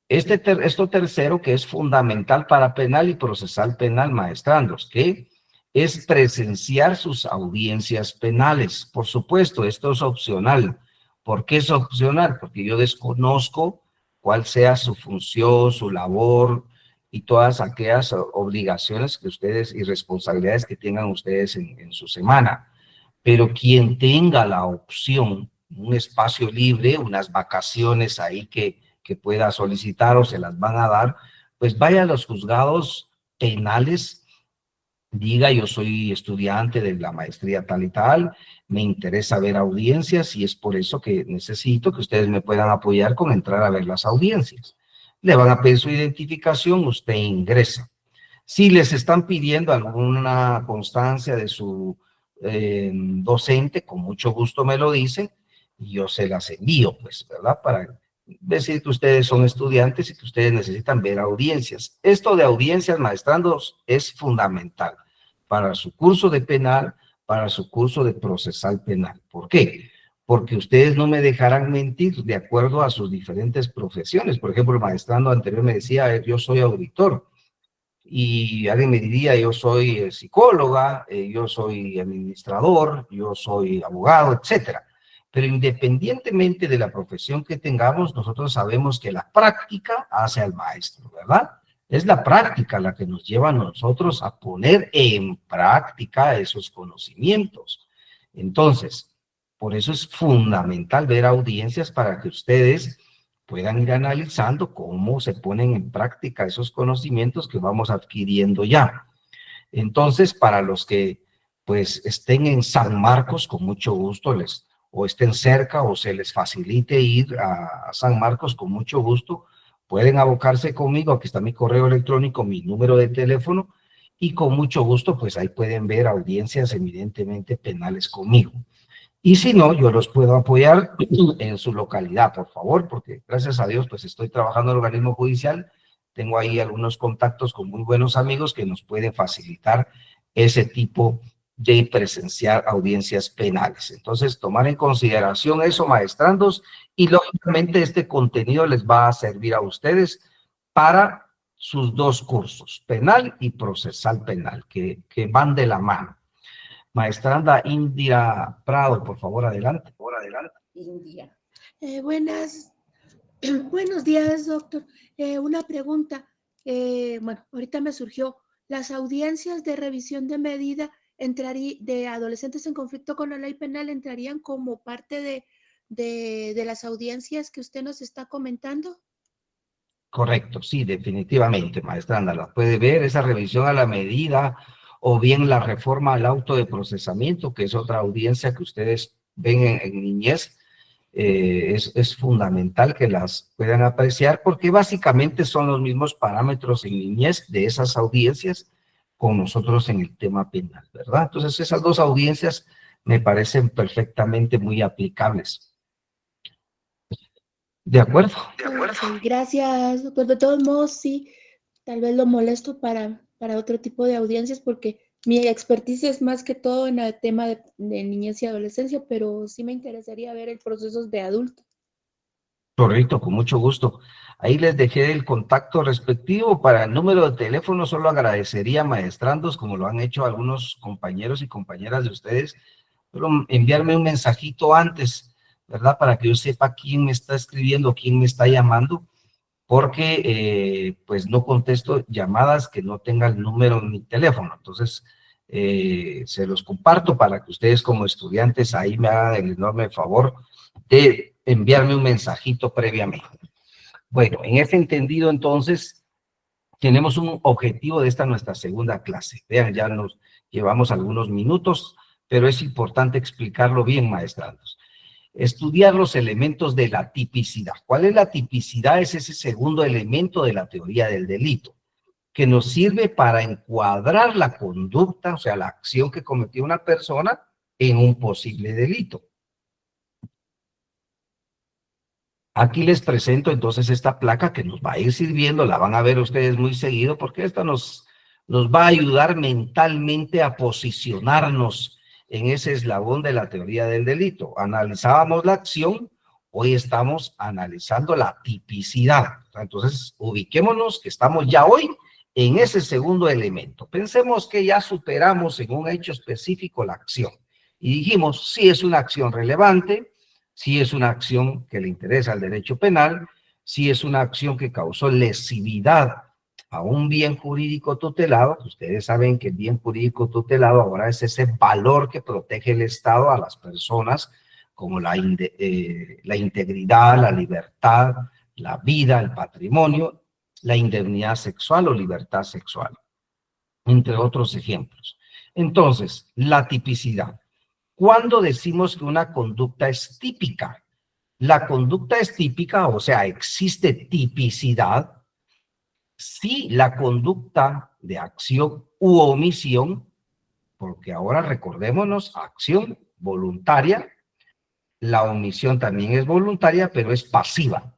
esto tercero, que es fundamental para penal y procesal penal, maestrandos, que es presenciar sus audiencias penales. Por supuesto, esto es opcional. ¿Por qué es opcional? Porque yo desconozco cuál sea su función, su labor y todas aquellas obligaciones que ustedes y responsabilidades que tengan ustedes en su semana. Pero quien tenga la opción, un espacio libre, unas vacaciones ahí que pueda solicitar o se las van a dar, pues vaya a los juzgados penales, diga: yo soy estudiante de la maestría tal y tal, me interesa ver audiencias y es por eso que necesito que ustedes me puedan apoyar con entrar a ver las audiencias. Le van a pedir su identificación, usted ingresa. Si les están pidiendo alguna constancia de su docente, con mucho gusto me lo dicen y yo se las envío, pues, ¿verdad? Para decir que ustedes son estudiantes y que ustedes necesitan ver audiencias. Esto de audiencias, maestrandos, es fundamental para su curso de penal, para su curso de procesal penal. ¿Por qué? Porque ustedes no me dejarán mentir de acuerdo a sus diferentes profesiones. Por ejemplo, el maestrando anterior me decía: yo soy auditor. Y alguien me diría: yo soy psicóloga, yo soy administrador, yo soy abogado, etcétera. Pero independientemente de la profesión que tengamos, nosotros sabemos que la práctica hace al maestro, ¿verdad? Es la práctica la que nos lleva a nosotros a poner en práctica esos conocimientos. Entonces, por eso es fundamental ver audiencias para que ustedes puedan ir analizando cómo se ponen en práctica esos conocimientos que vamos adquiriendo ya. Entonces, para los que pues estén en San Marcos, con mucho gusto o estén cerca o se les facilite ir a San Marcos, con mucho gusto, pueden abocarse conmigo. Aquí está mi correo electrónico, mi número de teléfono, y con mucho gusto pues ahí pueden ver audiencias evidentemente penales conmigo. Y si no, yo los puedo apoyar en su localidad, por favor, porque gracias a Dios pues estoy trabajando en el organismo judicial tengo ahí algunos contactos con muy buenos amigos que nos pueden facilitar ese tipo de presenciar audiencias penales. Entonces, tomar en consideración eso, maestrandos, y lógicamente este contenido les va a servir a ustedes para sus dos cursos, penal y procesal penal, que van de la mano. Maestranda Indira Prado, por favor, adelante. India. Buenos días, doctor. Una pregunta. Bueno, ahorita me surgió. ¿Las audiencias de revisión de medida de adolescentes en conflicto con la ley penal entrarían como parte de las audiencias que usted nos está comentando? Correcto, sí, definitivamente, maestranda. La puede ver, esa revisión a la medida, o bien la reforma al auto de procesamiento, que es otra audiencia que ustedes ven en niñez. Es fundamental que las puedan apreciar porque básicamente son los mismos parámetros en niñez de esas audiencias con nosotros en el tema penal, ¿verdad? Entonces esas dos audiencias me parecen perfectamente muy aplicables. ¿De acuerdo? Ok, gracias, doctor. De todos modos, sí, tal vez lo molesto para otro tipo de audiencias porque mi expertise es más que todo en el tema de niñez y adolescencia, pero sí me interesaría ver el proceso de adulto. Correcto, con mucho gusto. Ahí les dejé el contacto respectivo. Para el número de teléfono solo agradecería, maestrandos, como lo han hecho algunos compañeros y compañeras de ustedes, solo enviarme un mensajito antes, ¿verdad? Para que yo sepa quién me está escribiendo, quién me está llamando, porque pues no contesto llamadas que no tengan el número en mi teléfono. Entonces, se los comparto para que ustedes como estudiantes ahí me hagan el enorme favor de enviarme un mensajito previamente. Bueno, en ese entendido, entonces, tenemos un objetivo de esta nuestra segunda clase. Vean, ya nos llevamos algunos minutos, pero es importante explicarlo bien, maestrandos. Estudiar los elementos de la tipicidad. ¿Cuál es la tipicidad? Es ese segundo elemento de la teoría del delito, que nos sirve para encuadrar la conducta, o sea, la acción que cometió una persona en un posible delito. Aquí les presento entonces esta placa que nos va a ir sirviendo, la van a ver ustedes muy seguido, porque esto nos va a ayudar mentalmente a posicionarnos en ese eslabón de la teoría del delito. Analizábamos la acción, hoy estamos analizando la tipicidad. Entonces, ubiquémonos que estamos ya hoy en ese segundo elemento. Pensemos que ya superamos en un hecho específico la acción y dijimos si es una acción relevante, si es una acción que le interesa al derecho penal, si es una acción que causó lesividad a un bien jurídico tutelado. Ustedes saben que el bien jurídico tutelado ahora es ese valor que protege el Estado a las personas, como la integridad, la libertad, la vida, el patrimonio, la indemnidad sexual o libertad sexual, entre otros ejemplos. Entonces, la tipicidad. ¿Cuándo decimos que una conducta es típica? La conducta es típica, o sea, existe tipicidad, si la conducta de acción u omisión, porque ahora recordémonos, acción voluntaria, la omisión también es voluntaria, pero es pasiva.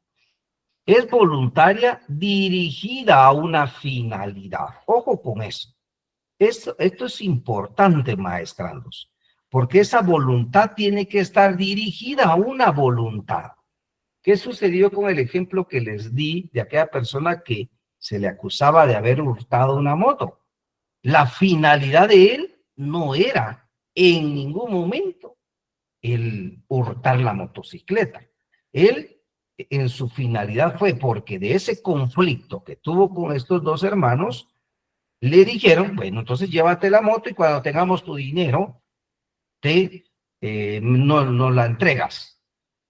Es voluntaria dirigida a una finalidad. Ojo con eso. Esto es importante, maestrandos, porque esa voluntad tiene que estar dirigida a una voluntad. ¿Qué sucedió con el ejemplo que les di de aquella persona que se le acusaba de haber hurtado una moto? La finalidad de él no era en ningún momento el hurtar la motocicleta. Él, en su finalidad fue porque de ese conflicto que tuvo con estos dos hermanos, le dijeron, bueno, entonces llévate la moto y cuando tengamos tu dinero, no la entregas.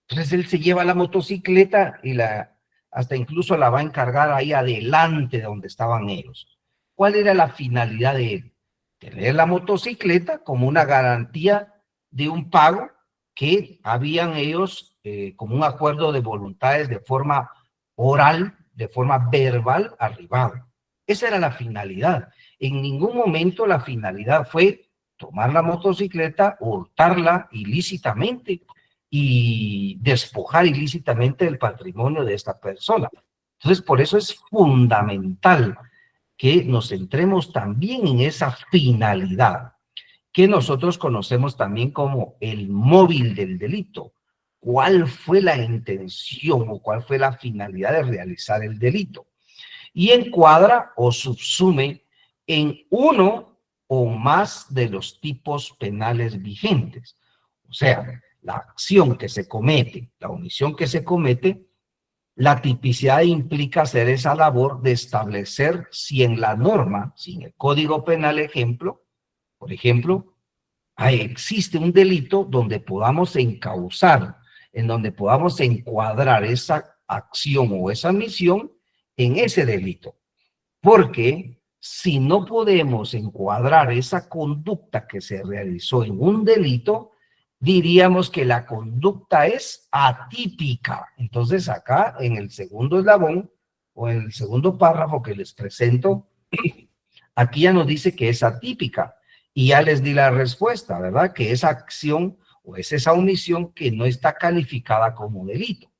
Entonces él se lleva la motocicleta y hasta incluso la va a encargar ahí adelante de donde estaban ellos. ¿Cuál era la finalidad de él? Tener la motocicleta como una garantía de un pago que habían ellos como un acuerdo de voluntades de forma oral, de forma verbal, arribado. Esa era la finalidad. En ningún momento la finalidad fue tomar la motocicleta, hurtarla ilícitamente y despojar ilícitamente el patrimonio de esta persona. Entonces, por eso es fundamental que nos centremos también en esa finalidad, que nosotros conocemos también como el móvil del delito. ¿Cuál fue la intención o cuál fue la finalidad de realizar el delito? Y encuadra o subsume en uno o más de los tipos penales vigentes. O sea, la acción que se comete, la omisión que se comete, la tipicidad implica hacer esa labor de establecer si en la norma, si en el Código Penal por ejemplo, existe un delito donde podamos encauzar, en donde podamos encuadrar esa acción o esa misión en ese delito. Porque si no podemos encuadrar esa conducta que se realizó en un delito, diríamos que la conducta es atípica. Entonces acá en el segundo eslabón o en el segundo párrafo que les presento, aquí ya nos dice que es atípica. Y ya les di la respuesta, ¿verdad? Que esa acción o es esa omisión que no está calificada como delito.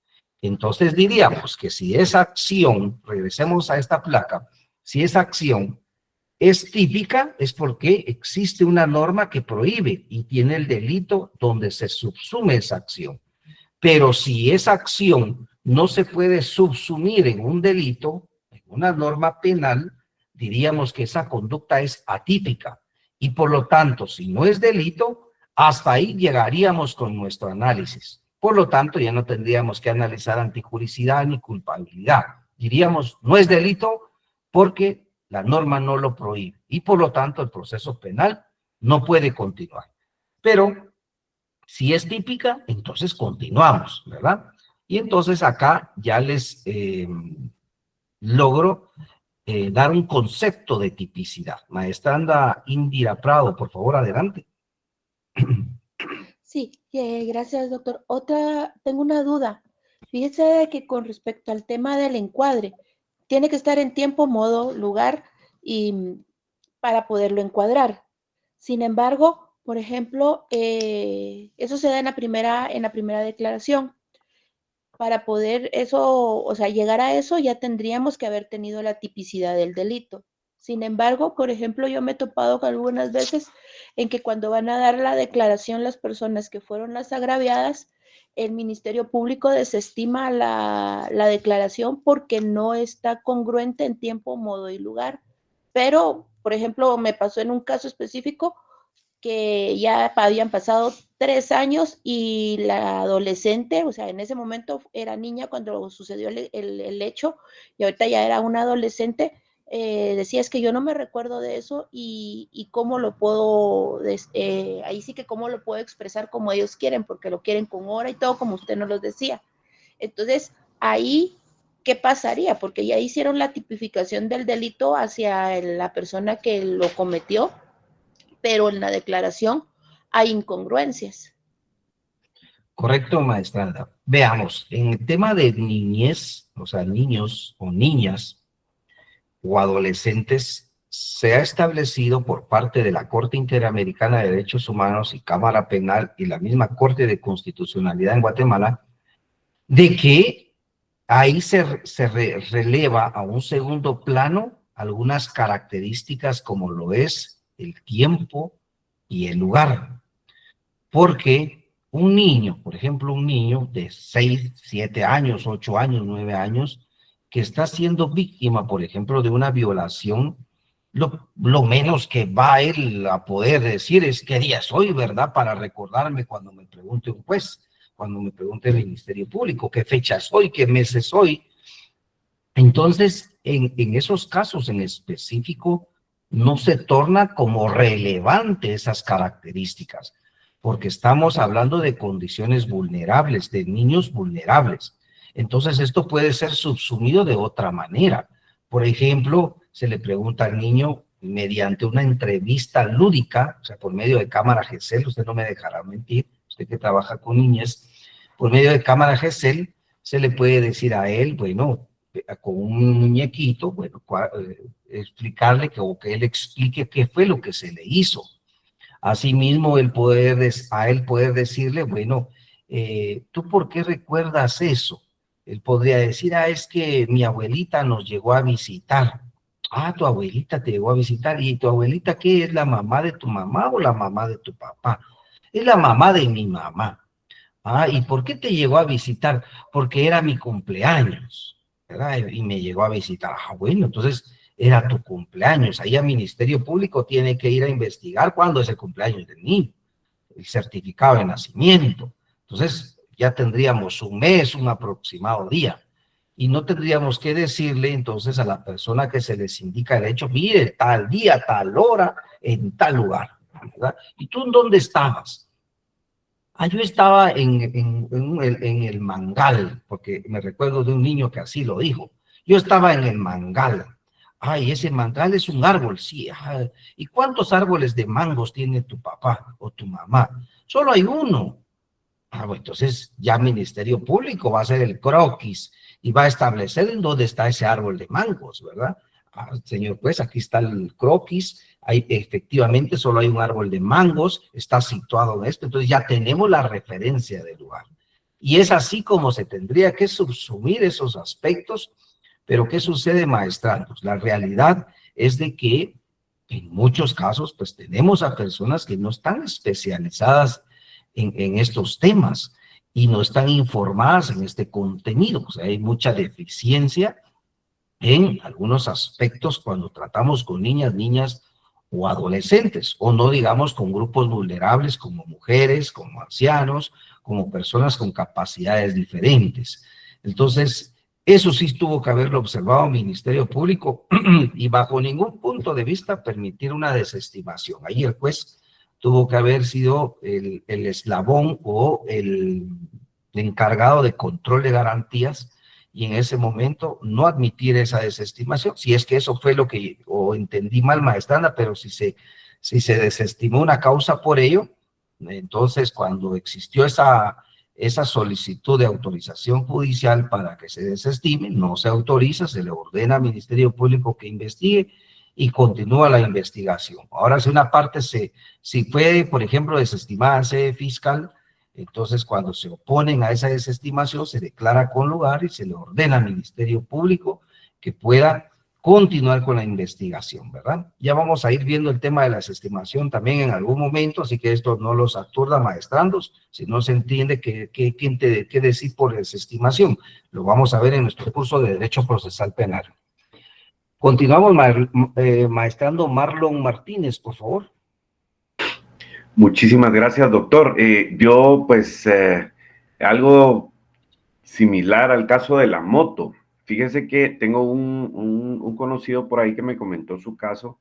Entonces diríamos que si esa acción, regresemos a esta placa, si esa acción es típica, es porque existe una norma que prohíbe y tiene el delito donde se subsume esa acción. Pero si esa acción no se puede subsumir en un delito, en una norma penal, diríamos que esa conducta es atípica. Y por lo tanto, si no es delito, hasta ahí llegaríamos con nuestro análisis. Por lo tanto, ya no tendríamos que analizar antijuricidad ni culpabilidad. Diríamos, no es delito porque la norma no lo prohíbe. Y por lo tanto, el proceso penal no puede continuar. Pero si es típica, entonces continuamos, ¿verdad? Y entonces acá ya les logro dar un concepto de tipicidad. Maestranda Indira Prado, por favor, adelante. Sí, gracias, doctor. Tengo una duda. Fíjese que con respecto al tema del encuadre, tiene que estar en tiempo, modo, lugar y para poderlo encuadrar. Sin embargo, por ejemplo, eso se da en la primera declaración. Para poder eso, o sea, llegar a eso, ya tendríamos que haber tenido la tipicidad del delito. Sin embargo, por ejemplo, yo me he topado algunas veces en que cuando van a dar la declaración las personas que fueron las agraviadas, el Ministerio Público desestima la declaración porque no está congruente en tiempo, modo y lugar. Pero, por ejemplo, me pasó en un caso específico que ya habían pasado 3 años y la adolescente, o sea, en ese momento era niña cuando sucedió el hecho y ahorita ya era una adolescente, decía, es que yo no me recuerdo de eso y cómo lo puedo, ahí sí que cómo lo puedo expresar como ellos quieren, porque lo quieren con hora y todo, como usted nos lo decía. Entonces, ahí, ¿qué pasaría? Porque ya hicieron la tipificación del delito hacia la persona que lo cometió, pero en la declaración hay incongruencias. Correcto, maestranda. Veamos, en el tema de niñez, o sea, niños o niñas o adolescentes, se ha establecido por parte de la Corte Interamericana de Derechos Humanos y Cámara Penal y la misma Corte de Constitucionalidad en Guatemala, de que ahí se releva a un segundo plano algunas características como lo es el tiempo y el lugar. Porque un niño, por ejemplo, un niño de 6, 7 años, 8 años, 9 años, que está siendo víctima, por ejemplo, de una violación, lo menos que va él a poder decir es qué día soy, ¿verdad? Para recordarme cuando me pregunte un juez, cuando me pregunte el Ministerio Público, qué fecha soy, qué meses soy. Entonces, en esos casos en específico, no se torna como relevante esas características, porque estamos hablando de condiciones vulnerables, de niños vulnerables. Entonces, esto puede ser subsumido de otra manera. Por ejemplo, se le pregunta al niño mediante una entrevista lúdica, o sea, por medio de cámara GESEL, usted no me dejará mentir, usted que trabaja con niñas, por medio de cámara GESEL, se le puede decir a él, bueno, con un muñequito, bueno, explicarle que él explique qué fue lo que se le hizo. Asimismo, a él poder decirle, bueno, ¿tú por qué recuerdas eso? Él podría decir, es que mi abuelita nos llegó a visitar. Tu abuelita te llegó a visitar. ¿Y tu abuelita qué? ¿Es la mamá de tu mamá o la mamá de tu papá? Es la mamá de mi mamá. ¿Y por qué te llegó a visitar? Porque era mi cumpleaños, ¿verdad? Y me llegó a visitar. Bueno, entonces era tu cumpleaños. Ahí el Ministerio Público tiene que ir a investigar cuándo es el cumpleaños del niño, el certificado de nacimiento. Entonces ya tendríamos un mes, un aproximado día. Y no tendríamos que decirle entonces a la persona que se les indica el hecho, mire, tal día, tal hora, en tal lugar, ¿verdad? ¿Y tú en dónde estabas? Yo estaba en el mangal, porque me recuerdo de un niño que así lo dijo. Yo estaba en el mangal. Ese mangal es un árbol, sí. ¿Y cuántos árboles de mangos tiene tu papá o tu mamá? Solo hay uno. Bueno, entonces ya Ministerio Público va a hacer el croquis y va a establecer en dónde está ese árbol de mangos, ¿verdad? Señor juez, aquí está el croquis, efectivamente solo hay un árbol de mangos, está situado en esto, entonces ya tenemos la referencia del lugar. Y es así como se tendría que subsumir esos aspectos, pero ¿qué sucede, maestrandos? La realidad es de que en muchos casos, pues tenemos a personas que no están especializadas en estos temas y no están informadas en este contenido. O sea, hay mucha deficiencia en algunos aspectos cuando tratamos con niñas o adolescentes, o no digamos con grupos vulnerables como mujeres, como ancianos, como personas con capacidades diferentes. Entonces, eso sí tuvo que haberlo observado el Ministerio Público y bajo ningún punto de vista permitir una desestimación. Ahí el juez tuvo que haber sido el eslabón o el encargado de control de garantías y en ese momento no admitir esa desestimación, si es que eso fue lo que, o entendí mal, maestrana, pero si se desestimó una causa por ello, entonces cuando existió esa solicitud de autorización judicial para que se desestime, no se autoriza, se le ordena al Ministerio Público que investigue y continúa la investigación. Ahora, si una parte si fue, por ejemplo, desestimada en sede fiscal, entonces cuando se oponen a esa desestimación se declara con lugar y se le ordena al Ministerio Público que pueda continuar con la investigación, ¿verdad? Ya vamos a ir viendo el tema de la desestimación también en algún momento, así que esto no los aturda, maestrandos, si no se entiende qué decir por desestimación. Lo vamos a ver en nuestro curso de Derecho Procesal Penal. Continuamos, maestrando Marlon Martínez, por favor. Muchísimas gracias, doctor. Yo, pues, algo similar al caso de la moto. Fíjese que tengo un conocido por ahí que me comentó su caso,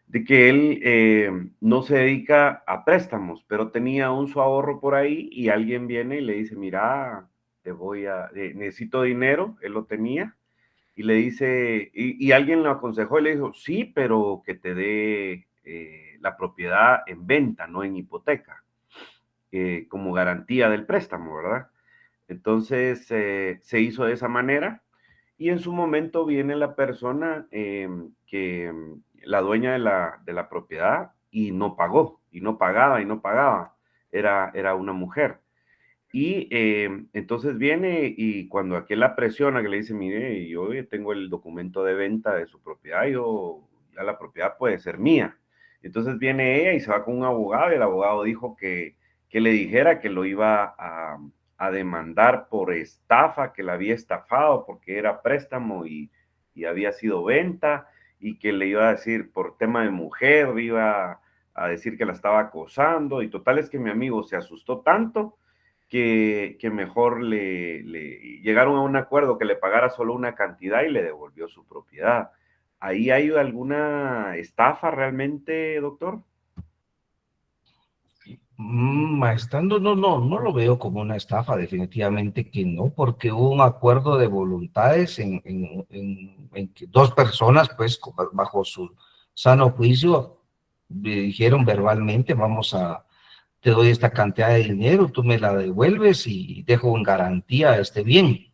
de que él no se dedica a préstamos, pero tenía su ahorro por ahí y alguien viene y le dice, mira, necesito dinero, él lo tenía, y le dice, y alguien lo aconsejó y le dijo, sí, pero que te dé la propiedad en venta, no en hipoteca, como garantía del préstamo, ¿verdad? Entonces se hizo de esa manera y en su momento viene la persona la dueña de la propiedad y no pagó, y no pagaba, era una mujer. Y entonces viene y cuando aquel la presiona, que le dice, mire, yo tengo el documento de venta de su propiedad, ya la propiedad puede ser mía. Entonces viene ella y se va con un abogado y el abogado dijo que le dijera que lo iba a demandar por estafa, que la había estafado porque era préstamo y había sido venta y que le iba a decir por tema de mujer, iba a decir que la estaba acosando y total es que mi amigo se asustó tanto que mejor le llegaron a un acuerdo que le pagara solo una cantidad y le devolvió su propiedad. ¿Ahí hay alguna estafa realmente, doctor? Maestrando, no lo veo como una estafa, definitivamente que no, porque hubo un acuerdo de voluntades en que dos personas, pues, bajo su sano juicio, dijeron verbalmente, te doy esta cantidad de dinero, tú me la devuelves y dejo en garantía este bien.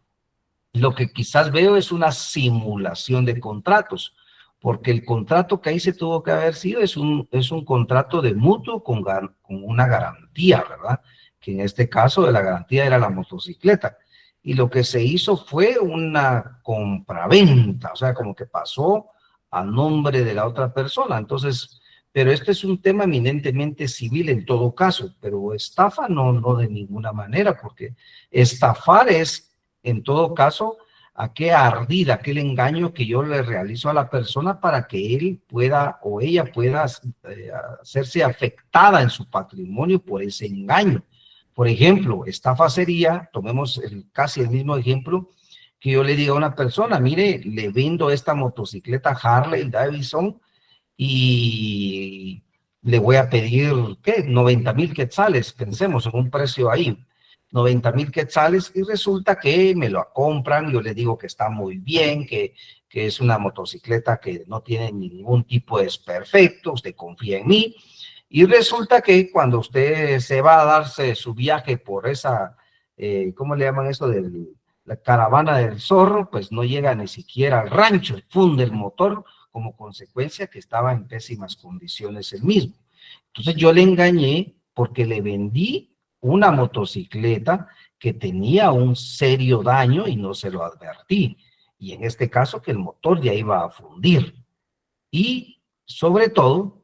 Lo que quizás veo es una simulación de contratos, porque el contrato que ahí se tuvo que haber sido es un contrato de mutuo con una garantía, ¿verdad? Que en este caso de la garantía era la motocicleta. y lo que se hizo fue una compraventa, o sea, como que pasó a nombre de la otra persona. Entonces, pero este es un tema eminentemente civil en todo caso, pero estafa no de ninguna manera, porque estafar es, en todo caso, aquel ardid, aquel engaño que yo le realizo a la persona para que él pueda o ella pueda hacerse afectada en su patrimonio por ese engaño. Por ejemplo, estafa sería, tomemos casi el mismo ejemplo, que yo le diga a una persona, mire, le vendo esta motocicleta Harley Davidson y le voy a pedir, ¿qué? 90,000 quetzales, pensemos en un precio ahí, 90,000 quetzales, y resulta que me lo compran, yo le digo que está muy bien, que es una motocicleta que no tiene ningún tipo de desperfecto, usted confía en mí, y resulta que cuando usted se va a darse su viaje por esa, ¿cómo le llaman eso? La caravana del zorro, pues no llega ni siquiera al rancho, funde el motor, como consecuencia que estaba en pésimas condiciones el mismo. Entonces yo le engañé porque le vendí una motocicleta que tenía un serio daño y no se lo advertí. Y en este caso que el motor ya iba a fundir. Y sobre todo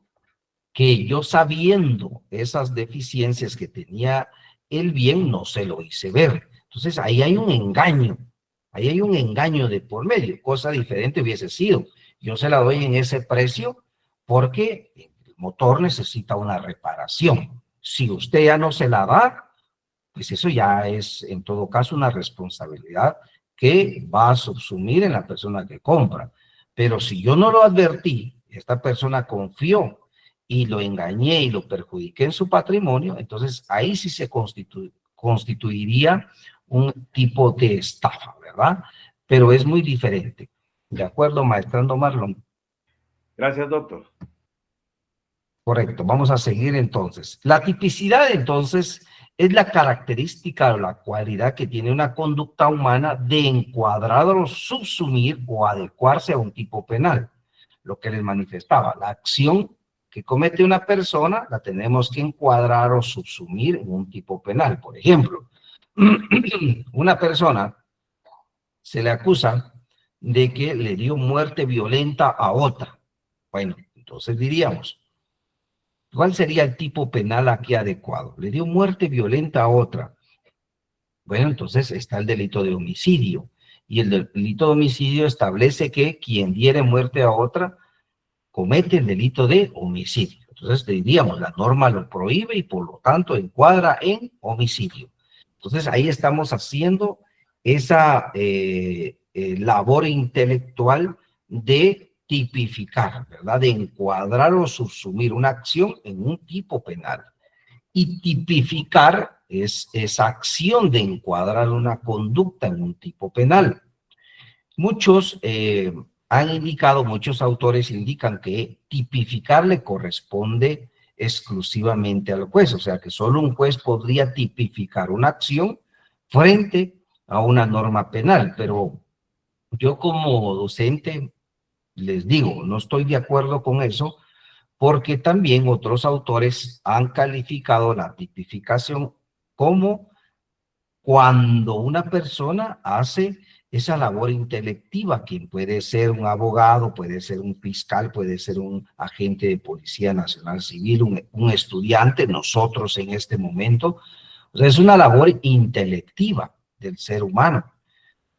que yo sabiendo esas deficiencias que tenía el bien, no se lo hice ver. Entonces ahí hay un engaño de por medio, cosa diferente hubiese sido. Yo se la doy en ese precio porque el motor necesita una reparación. Si usted ya no se la da, pues eso ya es en todo caso una responsabilidad que va a subsumir en la persona que compra. Pero si yo no lo advertí, esta persona confió y lo engañé y lo perjudiqué en su patrimonio, entonces ahí sí se constituiría un tipo de estafa, ¿verdad? Pero es muy diferente. ¿De acuerdo, maestrando Marlon? Gracias, doctor. Correcto, vamos a seguir entonces. La tipicidad entonces es la característica o la cualidad que tiene una conducta humana de encuadrar o subsumir o adecuarse a un tipo penal. Lo que les manifestaba, la acción que comete una persona la tenemos que encuadrar o subsumir en un tipo penal. Por ejemplo, una persona se le acusa de que le dio muerte violenta a otra. Bueno, entonces diríamos, ¿cuál sería el tipo penal aquí adecuado? Le dio muerte violenta a otra. Bueno, entonces está el delito de homicidio. Y el delito de homicidio establece que quien diere muerte a otra comete el delito de homicidio. Entonces diríamos, la norma lo prohíbe y por lo tanto encuadra en homicidio. Entonces ahí estamos haciendo esa labor intelectual de tipificar, ¿verdad? De encuadrar o subsumir una acción en un tipo penal. Y tipificar es esa acción de encuadrar una conducta en un tipo penal. Muchos muchos autores indican que tipificar le corresponde exclusivamente al juez, o sea que solo un juez podría tipificar una acción frente a una norma penal, pero yo como docente les digo, no estoy de acuerdo con eso, porque también otros autores han calificado la tipificación como cuando una persona hace esa labor intelectiva, quien puede ser un abogado, puede ser un fiscal, puede ser un agente de Policía Nacional Civil, un estudiante, nosotros en este momento. O sea, es una labor intelectiva del ser humano.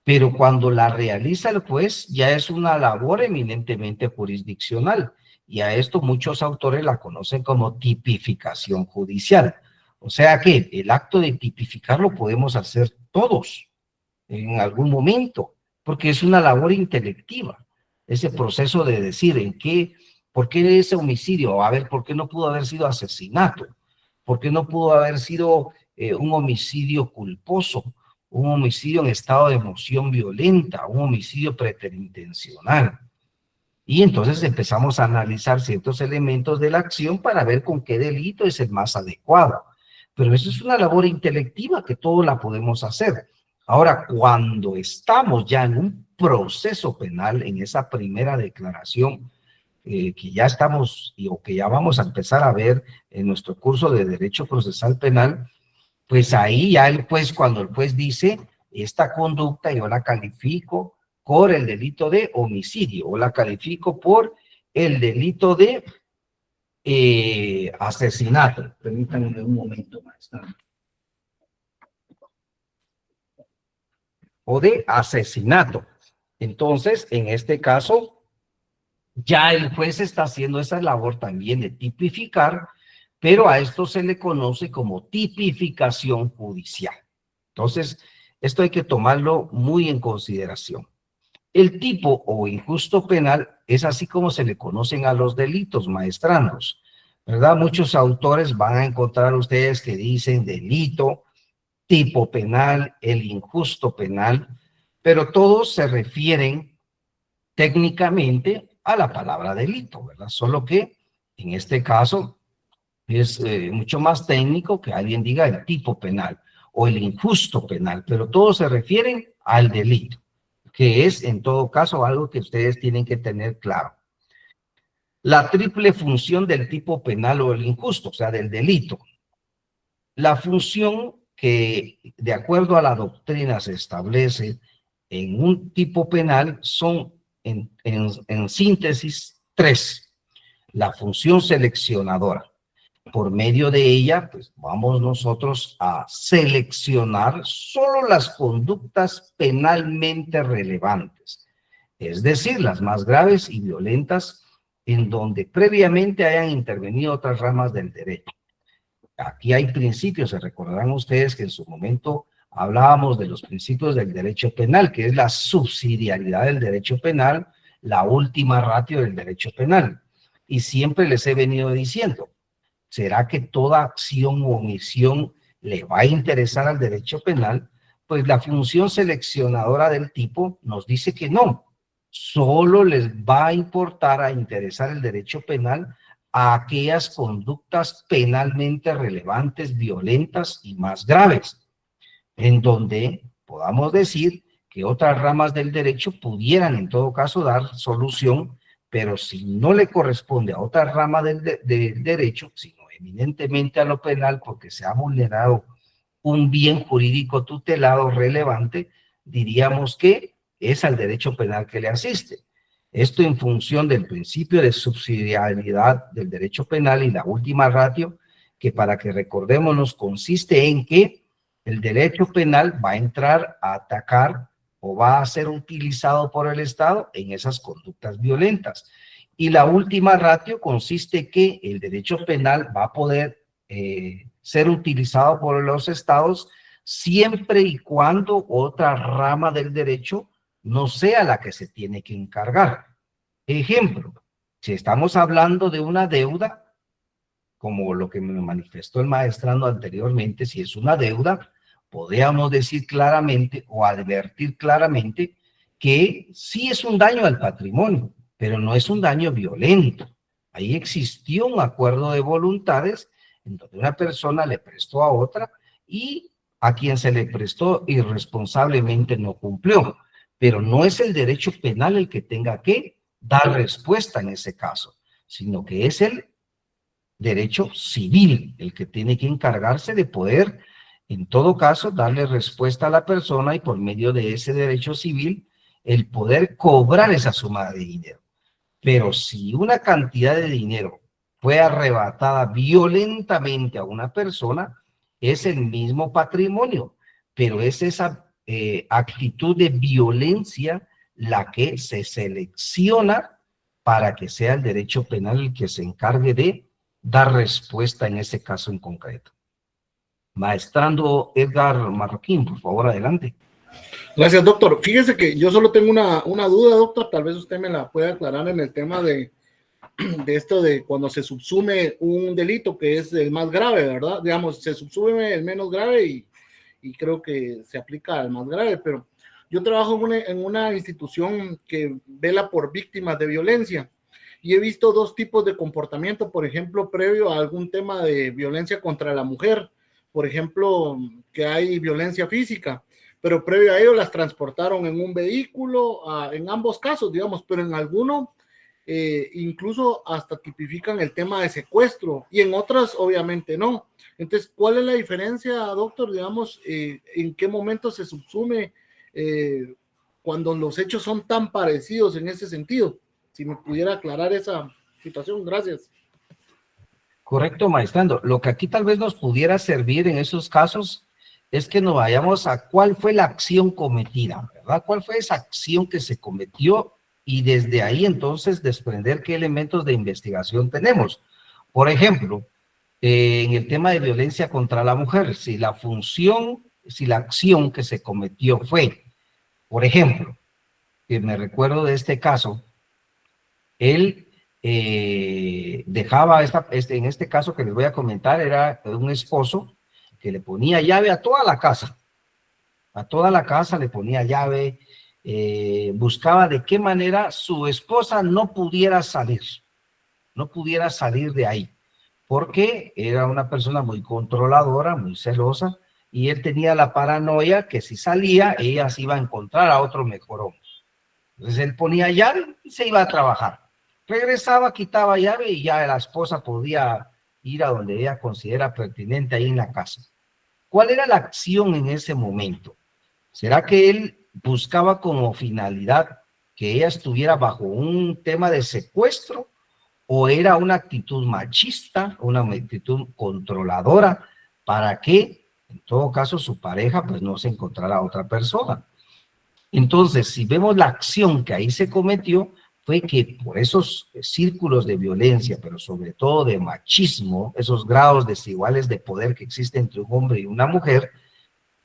Pero cuando la realiza el juez, ya es una labor eminentemente jurisdiccional. Y a esto muchos autores la conocen como tipificación judicial. O sea que el acto de tipificar lo podemos hacer todos en algún momento, porque es una labor intelectiva. Ese proceso de decir ¿por qué ese homicidio? A ver, ¿por qué no pudo haber sido asesinato? ¿Por qué no pudo haber sido un homicidio culposo? Un homicidio en estado de emoción violenta, un homicidio preterintencional. Y entonces empezamos a analizar ciertos elementos de la acción para ver con qué delito es el más adecuado. Pero eso es una labor intelectiva que todos la podemos hacer. Ahora, cuando estamos ya en un proceso penal, en esa primera declaración que ya estamos o que ya vamos a empezar a ver en nuestro curso de Derecho Procesal Penal, pues ahí ya el juez, cuando el juez dice, esta conducta yo la califico por el delito de homicidio o la califico por el delito de asesinato. Permítanme un momento, maestra. O de asesinato. Entonces, en este caso, ya el juez está haciendo esa labor también de tipificar, pero a esto se le conoce como tipificación judicial. Entonces, esto hay que tomarlo muy en consideración. El tipo o injusto penal es así como se le conocen a los delitos, maestrandos, ¿verdad? Muchos autores van a encontrar ustedes que dicen delito, tipo penal, el injusto penal, pero todos se refieren técnicamente a la palabra delito, ¿verdad? Solo que en este caso es mucho más técnico que alguien diga el tipo penal o el injusto penal, pero todos se refieren al delito, que es en todo caso algo que ustedes tienen que tener claro. La triple función del tipo penal o el injusto, o sea, del delito. La función que de acuerdo a la doctrina se establece en un tipo penal son en síntesis 3. La función seleccionadora. Por medio de ella, pues vamos nosotros a seleccionar solo las conductas penalmente relevantes, es decir, las más graves y violentas en donde previamente hayan intervenido otras ramas del derecho. Aquí hay principios, se recordarán ustedes que en su momento hablábamos de los principios del derecho penal, que es la subsidiariedad del derecho penal, la última ratio del derecho penal. Y siempre les he venido diciendo, ¿será que toda acción o omisión le va a interesar al derecho penal? Pues la función seleccionadora del tipo nos dice que no. Solo les va a importar a interesar el derecho penal a aquellas conductas penalmente relevantes, violentas y más graves, en donde podamos decir que otras ramas del derecho pudieran en todo caso dar solución, pero si no le corresponde a otra rama del derecho, sino eminentemente a lo penal porque se ha vulnerado un bien jurídico tutelado relevante, diríamos que es al derecho penal que le asiste. Esto en función del principio de subsidiariedad del derecho penal y la última ratio, que para que recordémonos consiste en que el derecho penal va a entrar a atacar o va a ser utilizado por el Estado en esas conductas violentas. Y la última ratio consiste que el derecho penal va a poder ser utilizado por los Estados siempre y cuando otra rama del derecho no sea la que se tiene que encargar. Ejemplo, si estamos hablando de una deuda, como lo que me manifestó el maestrando anteriormente, si es una deuda, podríamos decir claramente o advertir claramente que sí es un daño al patrimonio, pero no es un daño violento. Ahí existió un acuerdo de voluntades en donde una persona le prestó a otra y a quien se le prestó irresponsablemente no cumplió. Pero no es el derecho penal el que tenga que dar respuesta en ese caso, sino que es el derecho civil el que tiene que encargarse de poder, en todo caso, darle respuesta a la persona y por medio de ese derecho civil, el poder cobrar esa suma de dinero. Pero si una cantidad de dinero fue arrebatada violentamente a una persona, es el mismo patrimonio, pero es esa actitud de violencia la que se selecciona para que sea el derecho penal el que se encargue de dar respuesta en ese caso en concreto. Maestrando Edgar Marroquín, por favor, adelante. Gracias, doctor. Fíjese que yo solo tengo una duda, doctor, tal vez usted me la pueda aclarar en el tema de esto de cuando se subsume un delito que es el más grave, ¿verdad? Digamos, se subsume el menos grave y creo que se aplica al más grave, pero yo trabajo en una institución que vela por víctimas de violencia y he visto dos tipos de comportamiento, por ejemplo, previo a algún tema de violencia contra la mujer, por ejemplo, que hay violencia física, pero previo a ello las transportaron en un vehículo, en ambos casos, digamos, pero en alguno incluso hasta tipifican el tema de secuestro y en otras obviamente no. Entonces, ¿cuál es la diferencia, doctor? Digamos, ¿en qué momento se subsume cuando los hechos son tan parecidos en ese sentido? Si me pudiera aclarar esa situación, gracias. Correcto, maestrando. Lo que aquí tal vez nos pudiera servir en esos casos es que nos vayamos a cuál fue la acción cometida, ¿verdad? ¿Cuál fue esa acción que se cometió? Y desde ahí entonces desprender qué elementos de investigación tenemos. Por ejemplo, en el tema de violencia contra la mujer, si la acción que se cometió fue, por ejemplo, que me recuerdo de este caso, él dejaba, en este caso que les voy a comentar, era un esposo que le ponía llave a toda la casa le ponía llave, buscaba de qué manera su esposa no pudiera salir de ahí, porque era una persona muy controladora, muy celosa, y él tenía la paranoia que si salía, ella se iba a encontrar a otro mejor hombre. Entonces él ponía llave y se iba a trabajar. Regresaba, quitaba llave y ya la esposa podía ir a donde ella considera pertinente ahí en la casa. ¿Cuál era la acción en ese momento? ¿Será que él buscaba como finalidad que ella estuviera bajo un tema de secuestro o era una actitud machista, una actitud controladora para que, en todo caso, su pareja pues no se encontrara a otra persona? Entonces, si vemos la acción que ahí se cometió, fue que por esos círculos de violencia, pero sobre todo de machismo, esos grados desiguales de poder que existen entre un hombre y una mujer,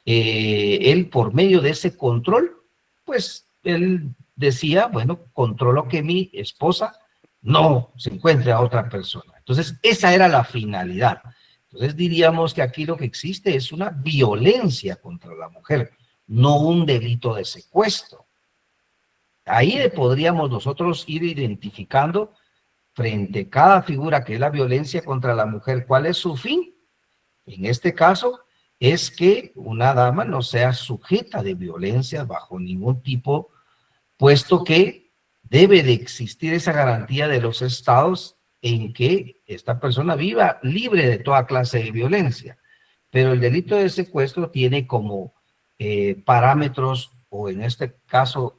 él por medio de ese control, pues él decía, bueno, controlo que mi esposa no se encuentre a otra persona. Entonces, esa era la finalidad. Entonces, diríamos que aquí lo que existe es una violencia contra la mujer, no un delito de secuestro. Ahí podríamos nosotros ir identificando frente a cada figura que es la violencia contra la mujer, ¿cuál es su fin? En este caso, es que una dama no sea sujeta de violencia bajo ningún tipo, puesto que debe de existir esa garantía de los estados en que esta persona viva libre de toda clase de violencia. Pero el delito de secuestro tiene como parámetros, o en este caso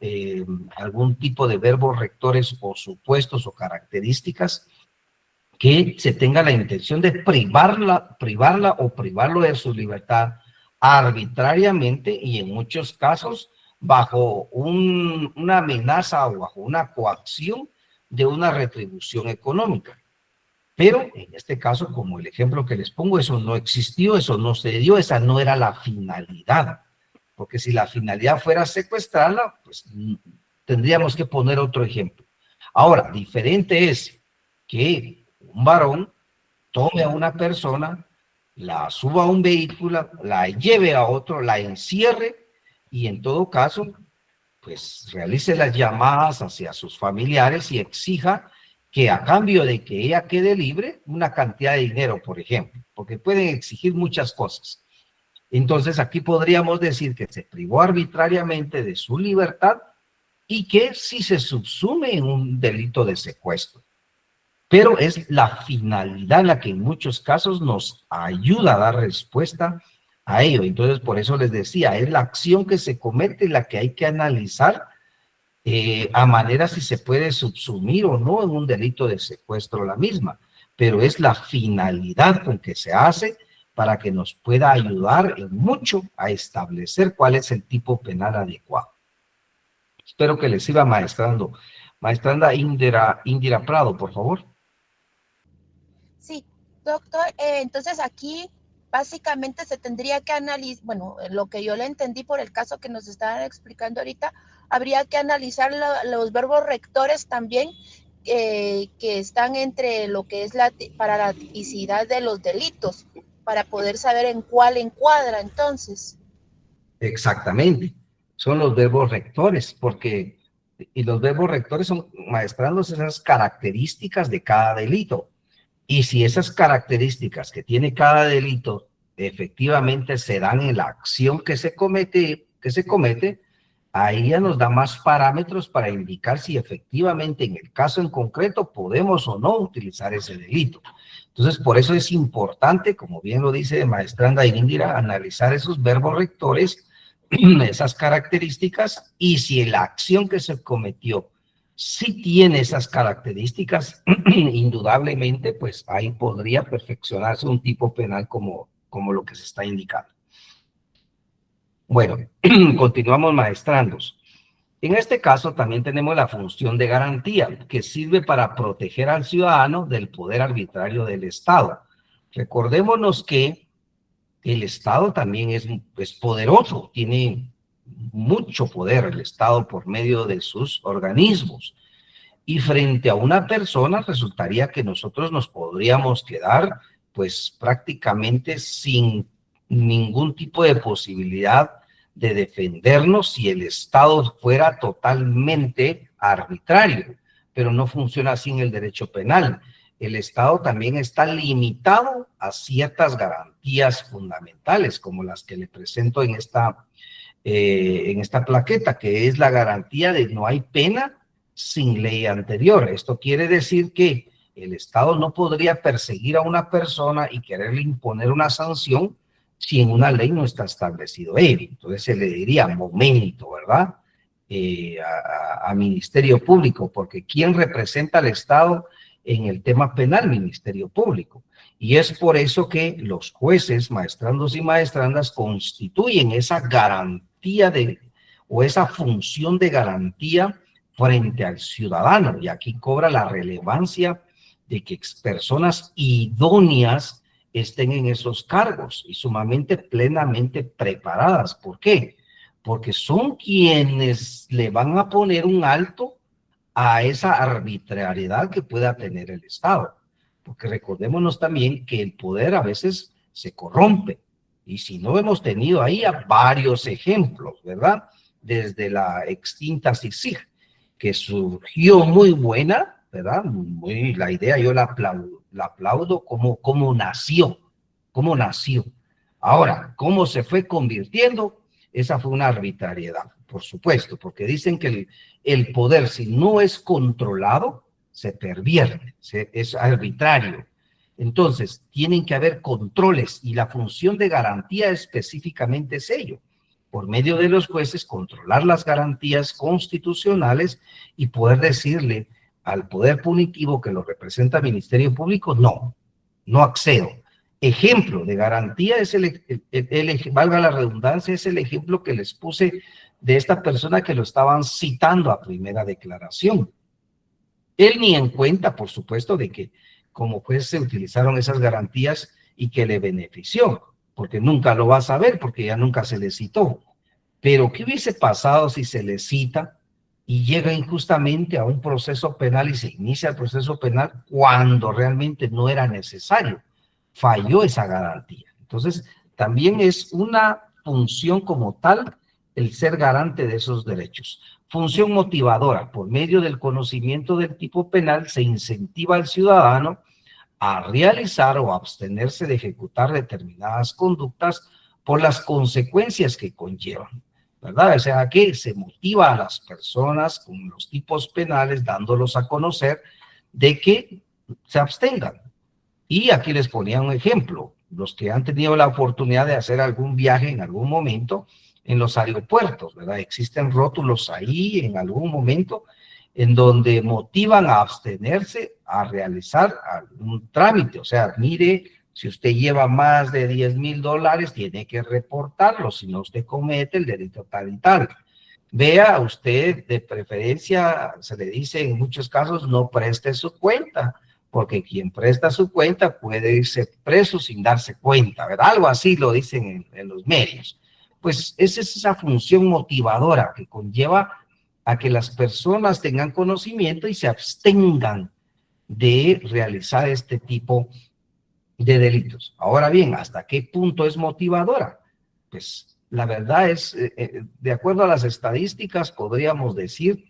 algún tipo de verbos rectores o supuestos o características que se tenga la intención de privarla o privarlo de su libertad arbitrariamente y en muchos casos bajo una amenaza o bajo una coacción de una retribución económica. Pero en este caso, como el ejemplo que les pongo, eso no existió, eso no se dio, esa no era la finalidad. Porque si la finalidad fuera secuestrarla, pues tendríamos que poner otro ejemplo. Ahora, diferente es que un varón tome a una persona, la suba a un vehículo, la lleve a otro, la encierre y en todo caso, pues realice las llamadas hacia sus familiares y exija que a cambio de que ella quede libre, una cantidad de dinero, por ejemplo, porque pueden exigir muchas cosas. Entonces aquí podríamos decir que se privó arbitrariamente de su libertad y que sí se subsume en un delito de secuestro. Pero es la finalidad la que en muchos casos nos ayuda a dar respuesta a ello. Entonces por eso les decía, es la acción que se comete la que hay que analizar a manera si se puede subsumir o no en un delito de secuestro la misma. Pero es la finalidad con que se hace para que nos pueda ayudar en mucho a establecer cuál es el tipo penal adecuado. Espero que les siga maestrando. Maestranda Indira Prado, por favor. Sí, doctor, entonces aquí básicamente se tendría que analizar, bueno, lo que yo le entendí por el caso que nos estaban explicando ahorita, habría que analizar los verbos rectores también que están entre lo que es para la tipicidad de los delitos, para poder saber en cuál encuadra entonces. Exactamente, son los verbos rectores, y los verbos rectores son maestrando esas características de cada delito. Y si esas características que tiene cada delito efectivamente se dan en la acción que se comete, ahí ya nos da más parámetros para indicar si efectivamente en el caso en concreto podemos o no utilizar ese delito. Entonces, por eso es importante, como bien lo dice maestranda Indira, analizar esos verbos rectores, esas características, y si la acción que se cometió sí tiene esas características, indudablemente, pues ahí podría perfeccionarse un tipo penal como lo que se está indicando. Bueno, continuamos maestrandos. En este caso también tenemos la función de garantía, que sirve para proteger al ciudadano del poder arbitrario del Estado. Recordémonos que el Estado también es poderoso, tiene mucho poder el Estado por medio de sus organismos. Y frente a una persona resultaría que nosotros nos podríamos quedar pues prácticamente sin ningún tipo de posibilidad de defendernos si el Estado fuera totalmente arbitrario, pero no funciona así en el derecho penal. El Estado también está limitado a ciertas garantías fundamentales, como las que le presento en esta plaqueta, que es la garantía de no hay pena sin ley anterior. Esto quiere decir que el Estado no podría perseguir a una persona y quererle imponer una sanción si en una ley no está establecido ello. Entonces se le diría momento, ¿verdad? A Ministerio Público, porque ¿quién representa al Estado en el tema penal? Ministerio Público. Y es por eso que los jueces, maestrandos y maestrandas constituyen esa garantía o esa función de garantía frente al ciudadano. Y aquí cobra la relevancia de que personas idóneas estén en esos cargos y sumamente plenamente preparadas. ¿Por qué? Porque son quienes le van a poner un alto a esa arbitrariedad que pueda tener el Estado. Porque recordémonos también que el poder a veces se corrompe. Y si no, hemos tenido ahí varios ejemplos, ¿verdad? Desde la extinta CICIG, que surgió muy buena, ¿verdad? La idea yo la aplaudo como nació. Ahora, ¿cómo se fue convirtiendo? Esa fue una arbitrariedad, por supuesto, porque dicen que el poder, si no es controlado, se pervierte, es arbitrario. Entonces, tienen que haber controles y la función de garantía específicamente es ello. Por medio de los jueces, controlar las garantías constitucionales y poder decirle al poder punitivo que lo representa el Ministerio Público, no accedo. Ejemplo de garantía es valga la redundancia, es el ejemplo que les puse de esta persona que lo estaban citando a primera declaración. Él ni en cuenta, por supuesto, de que como juez se utilizaron esas garantías y que le benefició, porque nunca lo va a saber, porque ya nunca se le citó. Pero ¿qué hubiese pasado si se le cita y llega injustamente a un proceso penal y se inicia el proceso penal cuando realmente no era necesario? Falló esa garantía. Entonces, también es una función como tal el ser garante de esos derechos. Función motivadora. Por medio del conocimiento del tipo penal se incentiva al ciudadano a realizar o abstenerse de ejecutar determinadas conductas por las consecuencias que conllevan, ¿verdad? O sea, que se motiva a las personas con los tipos penales dándolos a conocer de que se abstengan. Y aquí les ponía un ejemplo, los que han tenido la oportunidad de hacer algún viaje en algún momento en los aeropuertos, ¿verdad? Existen rótulos ahí en algún momento en donde motivan a abstenerse a realizar algún trámite. O sea, mire, si usted lleva más de $10,000, tiene que reportarlo, si no usted comete el delito tal y tal. Vea, usted de preferencia, se le dice en muchos casos, no preste su cuenta, porque quien presta su cuenta puede irse preso sin darse cuenta, ¿verdad? Algo así lo dicen en los medios. Pues esa es esa función motivadora que conlleva a que las personas tengan conocimiento y se abstengan de realizar este tipo de delitos. Ahora bien, ¿hasta qué punto es motivadora? Pues la verdad es, de acuerdo a las estadísticas, podríamos decir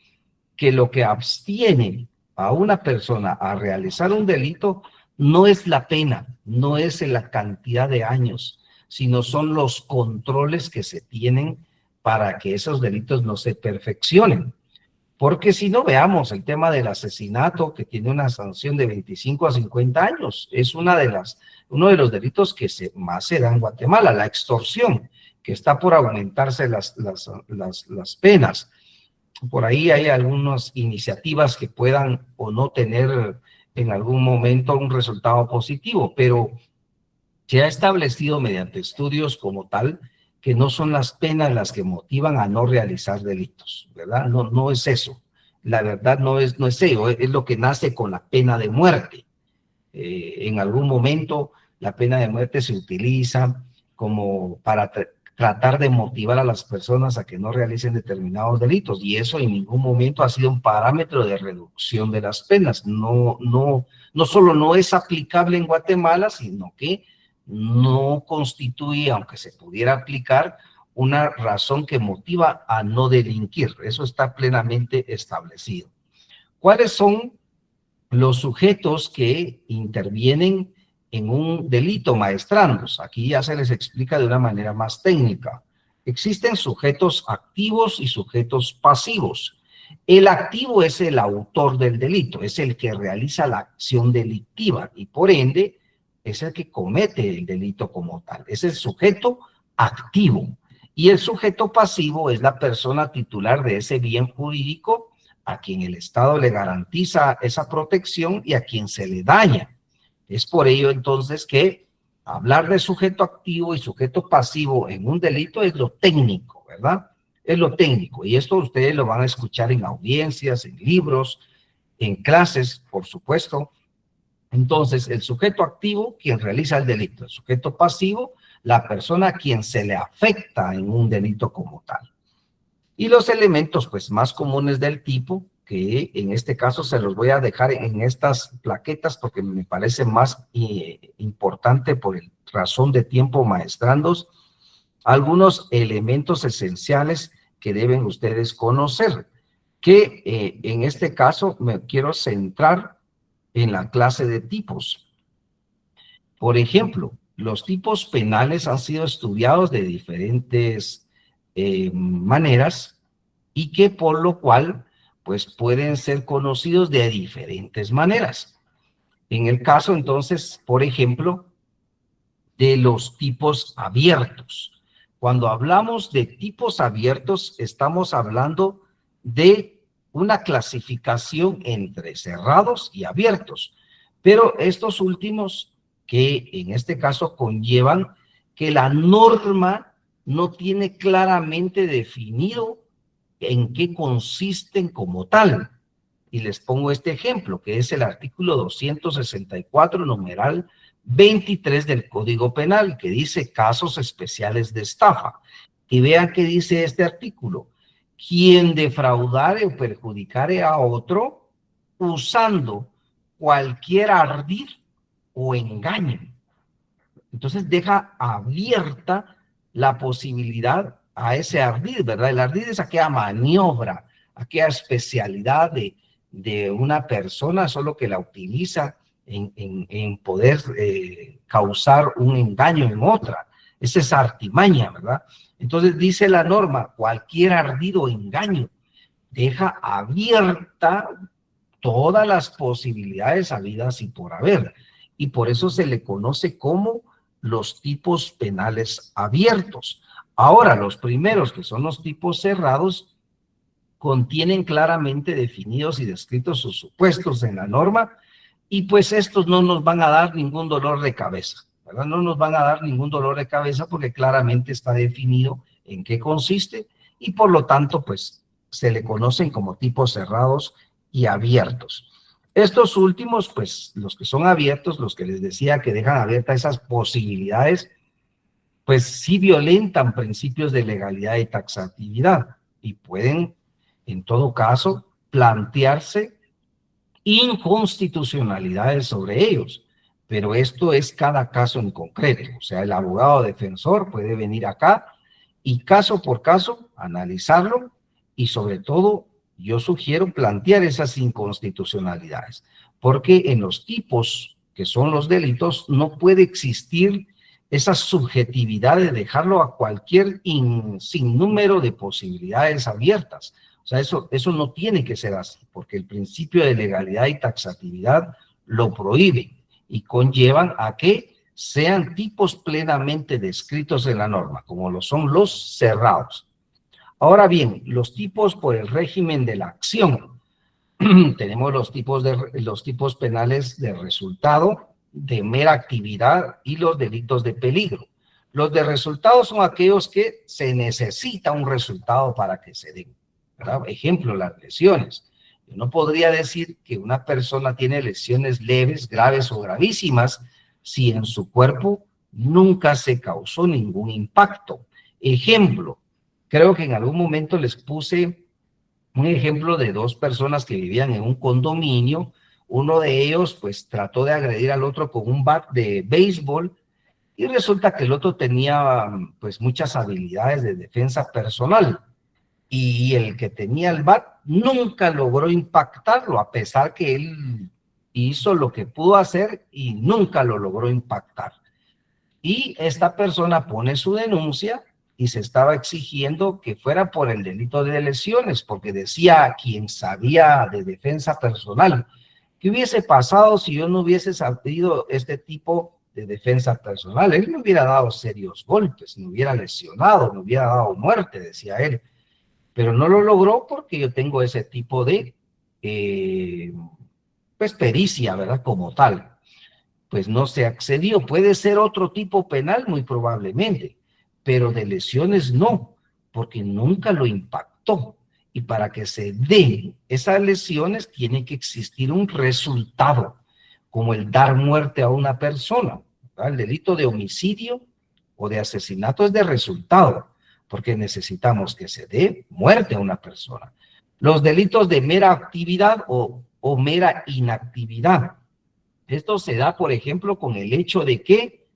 que lo que abstiene a una persona a realizar un delito no es la pena, no es la cantidad de años, sino son los controles que se tienen para que esos delitos no se perfeccionen. Porque si no, veamos el tema del asesinato, que tiene una sanción de 25 a 50 años. Es uno de los delitos que más se da en Guatemala. La extorsión, que está por aumentarse las penas. Por ahí hay algunas iniciativas que puedan o no tener en algún momento un resultado positivo, pero se ha establecido mediante estudios como tal que no son las penas las que motivan a no realizar delitos, ¿verdad? No es eso. La verdad no es ello, es lo que nace con la pena de muerte. En algún momento la pena de muerte se utiliza como para tratar de motivar a las personas a que no realicen determinados delitos, y eso en ningún momento ha sido un parámetro de reducción de las penas. No solo no es aplicable en Guatemala, sino que no constituye, aunque se pudiera aplicar, una razón que motiva a no delinquir. Eso está plenamente establecido. ¿Cuáles son los sujetos que intervienen en un delito, maestrandos? Aquí ya se les explica de una manera más técnica. Existen sujetos activos y sujetos pasivos. El activo es el autor del delito, es el que realiza la acción delictiva y por ende es el que comete el delito como tal. Es el sujeto activo. Y el sujeto pasivo es la persona titular de ese bien jurídico a quien el Estado le garantiza esa protección y a quien se le daña. Es por ello entonces que hablar de sujeto activo y sujeto pasivo en un delito es lo técnico, ¿verdad? Es lo técnico. Y esto ustedes lo van a escuchar en audiencias, en libros, en clases, por supuesto. Entonces, el sujeto activo, quien realiza el delito. El sujeto pasivo, la persona a quien se le afecta en un delito como tal. Y los elementos, pues, más comunes del tipo, que en este caso se los voy a dejar en estas plaquetas porque me parece más importante por razón de tiempo, maestrandos, algunos elementos esenciales que deben ustedes conocer, que en este caso me quiero centrar en la clase de tipos. Por ejemplo, los tipos penales han sido estudiados de diferentes maneras y que por lo cual pues pueden ser conocidos de diferentes maneras. En el caso entonces, por ejemplo, de los tipos abiertos. Cuando hablamos de tipos abiertos, estamos hablando de una clasificación entre cerrados y abiertos, pero estos últimos que en este caso conllevan que la norma no tiene claramente definido en qué consisten como tal. Y les pongo este ejemplo, que es el artículo 264, numeral 23 del Código Penal, que dice casos especiales de estafa. Y vean qué dice este artículo. Quien defraudare o perjudicare a otro usando cualquier ardid o engaño. Entonces deja abierta la posibilidad a ese ardid, ¿verdad? El ardid es aquella maniobra, aquella especialidad de una persona solo que la utiliza en poder causar un engaño en otra. Esa es artimaña, ¿verdad? Entonces dice la norma, cualquier ardid o engaño deja abierta todas las posibilidades habidas y por haber. Y por eso se le conoce como los tipos penales abiertos. Ahora, los primeros, que son los tipos cerrados, contienen claramente definidos y descritos sus supuestos en la norma, y pues estos no nos van a dar ningún dolor de cabeza, ¿verdad? No nos van a dar ningún dolor de cabeza porque claramente está definido en qué consiste, y por lo tanto, pues, se le conocen como tipos cerrados y abiertos. Estos últimos, pues, los que son abiertos, los que les decía que dejan abiertas esas posibilidades, pues sí violentan principios de legalidad y taxatividad y pueden, en todo caso, plantearse inconstitucionalidades sobre ellos. Pero esto es cada caso en concreto. O sea, el abogado defensor puede venir acá y caso por caso analizarlo y sobre todo yo sugiero plantear esas inconstitucionalidades, porque en los tipos que son los delitos no puede existir esa subjetividad de dejarlo a cualquier sinnúmero de posibilidades abiertas. O sea, eso no tiene que ser así, porque el principio de legalidad y taxatividad lo prohíben y conllevan a que sean tipos plenamente descritos en la norma, como lo son los cerrados. Ahora bien, los tipos por el régimen de la acción. Tenemos los tipos penales de resultado, de mera actividad y los delitos de peligro. Los de resultado son aquellos que se necesita un resultado para que se den, ¿verdad? Ejemplo, las lesiones. Yo no podría decir que una persona tiene lesiones leves, graves o gravísimas si en su cuerpo nunca se causó ningún impacto. Ejemplo, creo que en algún momento les puse un ejemplo de dos personas que vivían en un condominio. Uno de ellos pues trató de agredir al otro con un bat de béisbol y resulta que el otro tenía pues muchas habilidades de defensa personal y el que tenía el bat nunca logró impactarlo, a pesar que él hizo lo que pudo hacer y nunca lo logró impactar. Y esta persona pone su denuncia y se estaba exigiendo que fuera por el delito de lesiones, porque decía quien sabía de defensa personal, ¿qué hubiese pasado si yo no hubiese sabido este tipo de defensa personal? Él me hubiera dado serios golpes, me hubiera lesionado, me hubiera dado muerte, decía él. Pero no lo logró porque yo tengo ese tipo de pues pericia, ¿verdad? Como tal. Pues no se accedió. Puede ser otro tipo penal, muy probablemente, pero de lesiones no, porque nunca lo impactó. Y para que se den esas lesiones tiene que existir un resultado, como el dar muerte a una persona, ¿verdad? El delito de homicidio o de asesinato es de resultado, porque necesitamos que se dé muerte a una persona. Los delitos de mera actividad o mera inactividad. Esto se da, por ejemplo, con el hecho de que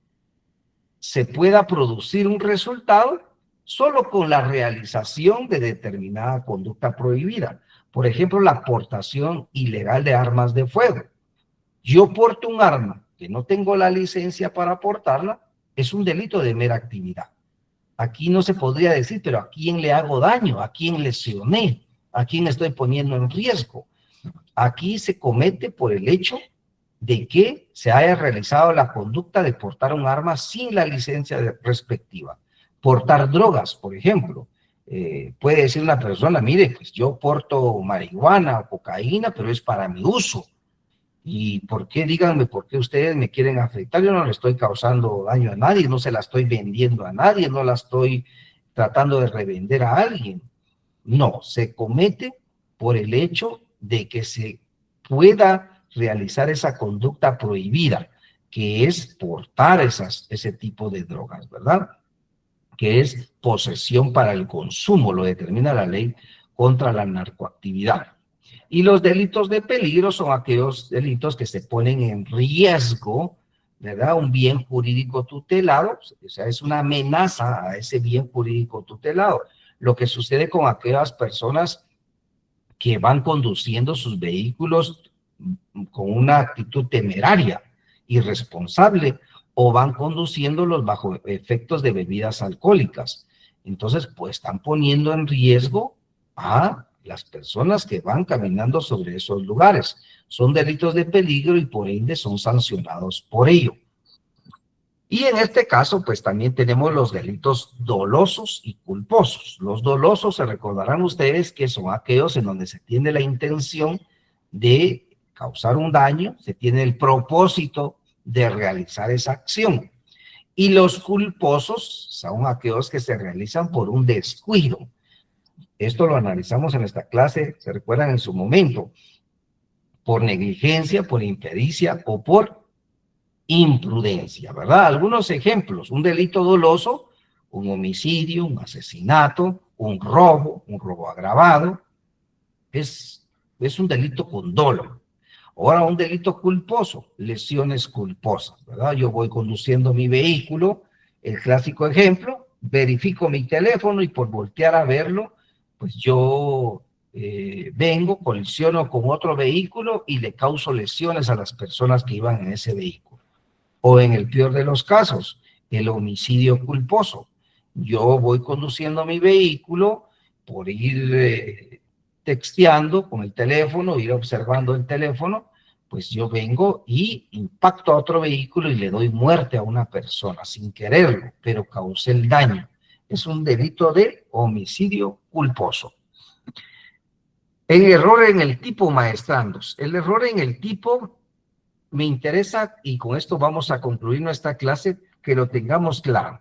se pueda producir un resultado solo con la realización de determinada conducta prohibida. Por ejemplo, la aportación ilegal de armas de fuego. Yo porto un arma que no tengo la licencia para portarla, es un delito de mera actividad. Aquí no se podría decir, pero ¿a quién le hago daño? ¿A quién lesioné? ¿A quién estoy poniendo en riesgo? Aquí se comete por el hecho de que se haya realizado la conducta de portar un arma sin la licencia respectiva. Portar drogas, por ejemplo. Puede decir una persona, mire, pues yo porto marihuana o cocaína, pero es para mi uso. ¿Y por qué? Díganme, ¿por qué ustedes me quieren afectar? Yo no le estoy causando daño a nadie, no se la estoy vendiendo a nadie, no la estoy tratando de revender a alguien. No, se comete por el hecho de que se pueda realizar esa conducta prohibida, que es portar ese tipo de drogas, ¿verdad? Que es posesión para el consumo, lo determina la ley contra la narcoactividad. Y los delitos de peligro son aquellos delitos que se ponen en riesgo, ¿verdad? Un bien jurídico tutelado, o sea, es una amenaza a ese bien jurídico tutelado. Lo que sucede con aquellas personas que van conduciendo sus vehículos con una actitud temeraria, irresponsable, o van conduciéndolos bajo efectos de bebidas alcohólicas. Entonces, pues están poniendo en riesgo a las personas que van caminando sobre esos lugares. Son delitos de peligro y por ende son sancionados por ello. Y en este caso, pues también tenemos los delitos dolosos y culposos. Los dolosos, se recordarán ustedes que son aquellos en donde se tiene la intención de causar un daño, se tiene el propósito de realizar esa acción. Y los culposos son aquellos que se realizan por un descuido. Esto lo analizamos en esta clase, se recuerdan en su momento, por negligencia, por impericia o por imprudencia, ¿verdad? Algunos ejemplos: un delito doloso, un homicidio, un asesinato, un robo agravado, es un delito con dolo. Ahora, un delito culposo, lesiones culposas, ¿verdad? Yo voy conduciendo mi vehículo, el clásico ejemplo, verifico mi teléfono y por voltear a verlo, pues yo vengo, colisiono con otro vehículo y le causo lesiones a las personas que iban en ese vehículo. O en el peor de los casos, el homicidio culposo. Yo voy conduciendo mi vehículo por ir texteando con el teléfono, ir observando el teléfono, pues yo vengo y impacto a otro vehículo y le doy muerte a una persona sin quererlo, pero causé el daño. Es un delito de homicidio culposo. El error en el tipo, maestrandos. El error en el tipo me interesa, y con esto vamos a concluir nuestra clase, que lo tengamos claro.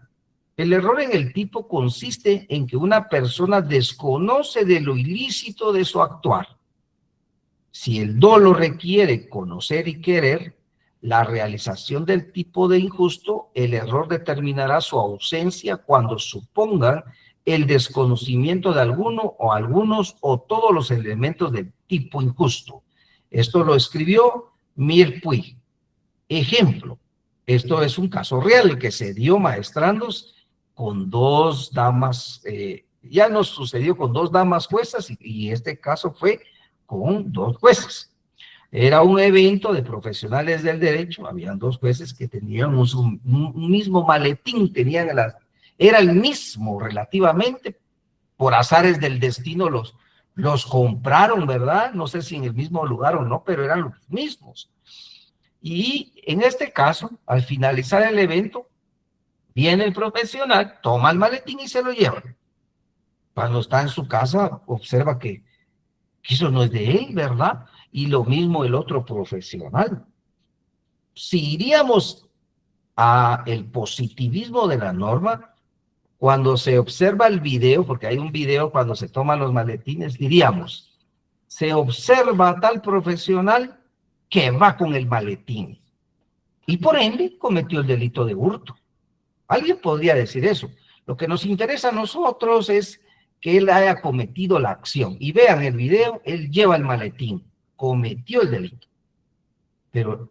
El error en el tipo consiste en que una persona desconoce de lo ilícito de su actuar. Si el dolo requiere conocer y querer la realización del tipo de injusto, el error determinará su ausencia cuando supongan el desconocimiento de alguno o algunos o todos los elementos del tipo injusto. Esto lo escribió Mirpuy. Ejemplo, esto es un caso real que se dio, maestrandos, con dos damas, ya nos sucedió con dos damas juezas y este caso fue con dos jueces. Era un evento de profesionales del derecho, habían dos jueces que tenían un mismo maletín, era el mismo relativamente, por azares del destino los compraron, ¿verdad? No sé si en el mismo lugar o no, pero eran los mismos. Y en este caso, al finalizar el evento, viene el profesional, toma el maletín y se lo lleva. Cuando está en su casa, observa que eso no es de él, ¿verdad? Y lo mismo el otro profesional. Si iríamos a el positivismo de la norma, cuando se observa el video, porque hay un video cuando se toman los maletines, diríamos, se observa a tal profesional que va con el maletín y por ende cometió el delito de hurto. Alguien podría decir eso. Lo que nos interesa a nosotros es que él haya cometido la acción. Y vean el video, él lleva el maletín, cometió el delito. Pero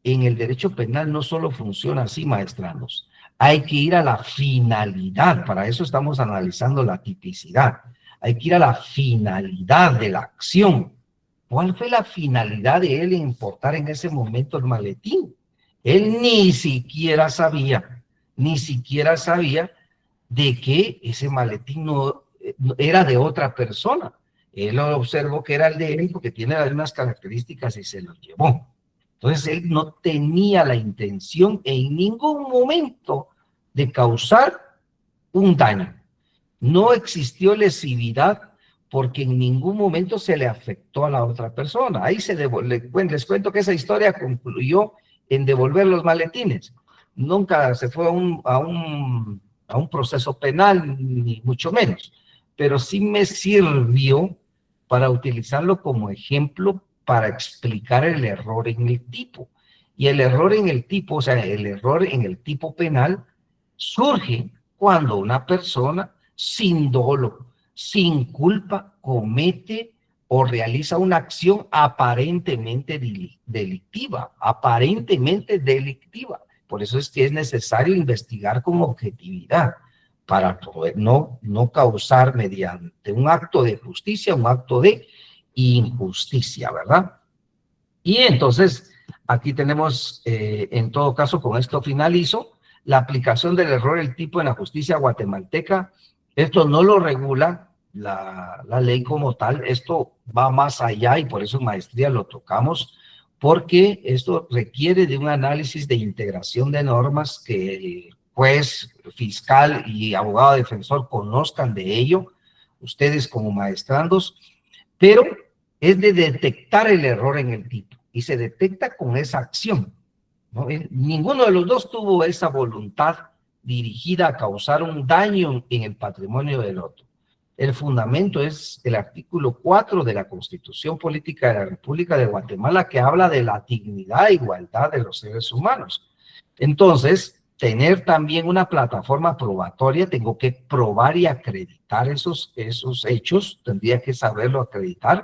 en el derecho penal no solo funciona así, maestranos. Hay que ir a la finalidad, para eso estamos analizando la tipicidad. Hay que ir a la finalidad de la acción. ¿Cuál fue la finalidad de él en portar en ese momento el maletín? Él ni siquiera sabía de que ese maletín no era de otra persona. Él observó que era el de él porque tiene las mismas características y se lo llevó. Entonces él no tenía la intención en ningún momento de causar un daño. No existió lesividad porque en ningún momento se le afectó a la otra persona. Ahí les cuento que esa historia concluyó en devolver los maletines. Nunca se fue a un proceso penal, ni mucho menos, pero sí me sirvió para utilizarlo como ejemplo para explicar el error en el tipo. Y el error en el tipo, o sea, el error en el tipo penal surge cuando una persona sin dolo, sin culpa, comete o realiza una acción aparentemente delictiva, Por eso es que es necesario investigar con objetividad para poder no causar mediante un acto de justicia, un acto de injusticia, ¿verdad? Y entonces, aquí tenemos, en todo caso, con esto finalizo, la aplicación del error del tipo en la justicia guatemalteca. Esto no lo regula la ley como tal, esto va más allá y por eso en maestría lo tocamos, porque esto requiere de un análisis de integración de normas que el juez, fiscal y abogado defensor conozcan de ello, ustedes como maestrandos, pero es de detectar el error en el tipo y se detecta con esa acción, ¿no? Ninguno de los dos tuvo esa voluntad dirigida a causar un daño en el patrimonio del otro. El fundamento es el artículo 4 de la Constitución Política de la República de Guatemala, que habla de la dignidad e igualdad de los seres humanos. Entonces, tener también una plataforma probatoria, tengo que probar y acreditar esos hechos, tendría que saberlo acreditar,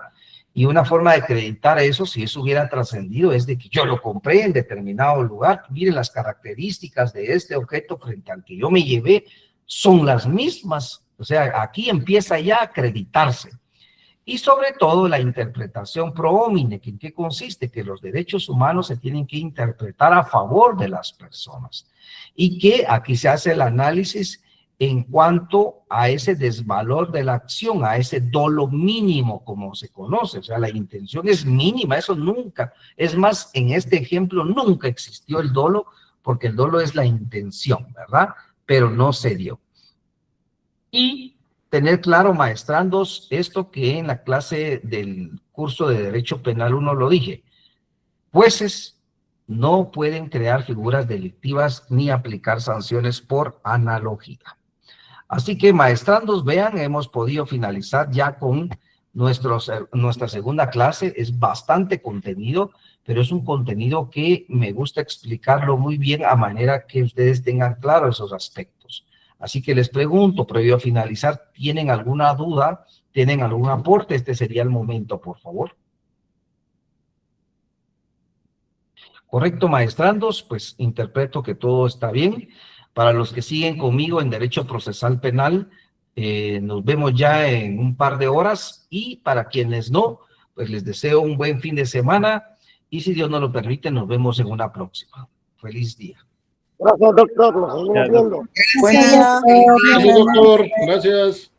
y una forma de acreditar eso, si eso hubiera trascendido, es de que yo lo compré en determinado lugar, miren las características de este objeto frente al que yo me llevé, son las mismas. O sea, aquí empieza ya a acreditarse. Y sobre todo la interpretación pro homine, que ¿en qué consiste? Que los derechos humanos se tienen que interpretar a favor de las personas. Y que aquí se hace el análisis en cuanto a ese desvalor de la acción, a ese dolo mínimo, como se conoce. O sea, la intención es mínima, eso nunca. Es más, en este ejemplo nunca existió el dolo, porque el dolo es la intención, ¿verdad? Pero no se dio. Y tener claro, maestrandos, esto que en la clase del curso de Derecho Penal 1 lo dije. Jueces no pueden crear figuras delictivas ni aplicar sanciones por analogía. Así que, maestrandos, vean, hemos podido finalizar ya con nuestra segunda clase. Es bastante contenido, pero es un contenido que me gusta explicarlo muy bien a manera que ustedes tengan claro esos aspectos. Así que les pregunto, previo a finalizar, ¿tienen alguna duda? ¿Tienen algún aporte? Este sería el momento, por favor. Correcto, maestrandos, pues interpreto que todo está bien. Para los que siguen conmigo en Derecho Procesal Penal, nos vemos ya en un par de horas, y para quienes no, pues les deseo un buen fin de semana, y si Dios nos lo permite, nos vemos en una próxima. Feliz día. Gracias, doctor. Nos seguimos viendo. Gracias, Gracias, doctor. Gracias.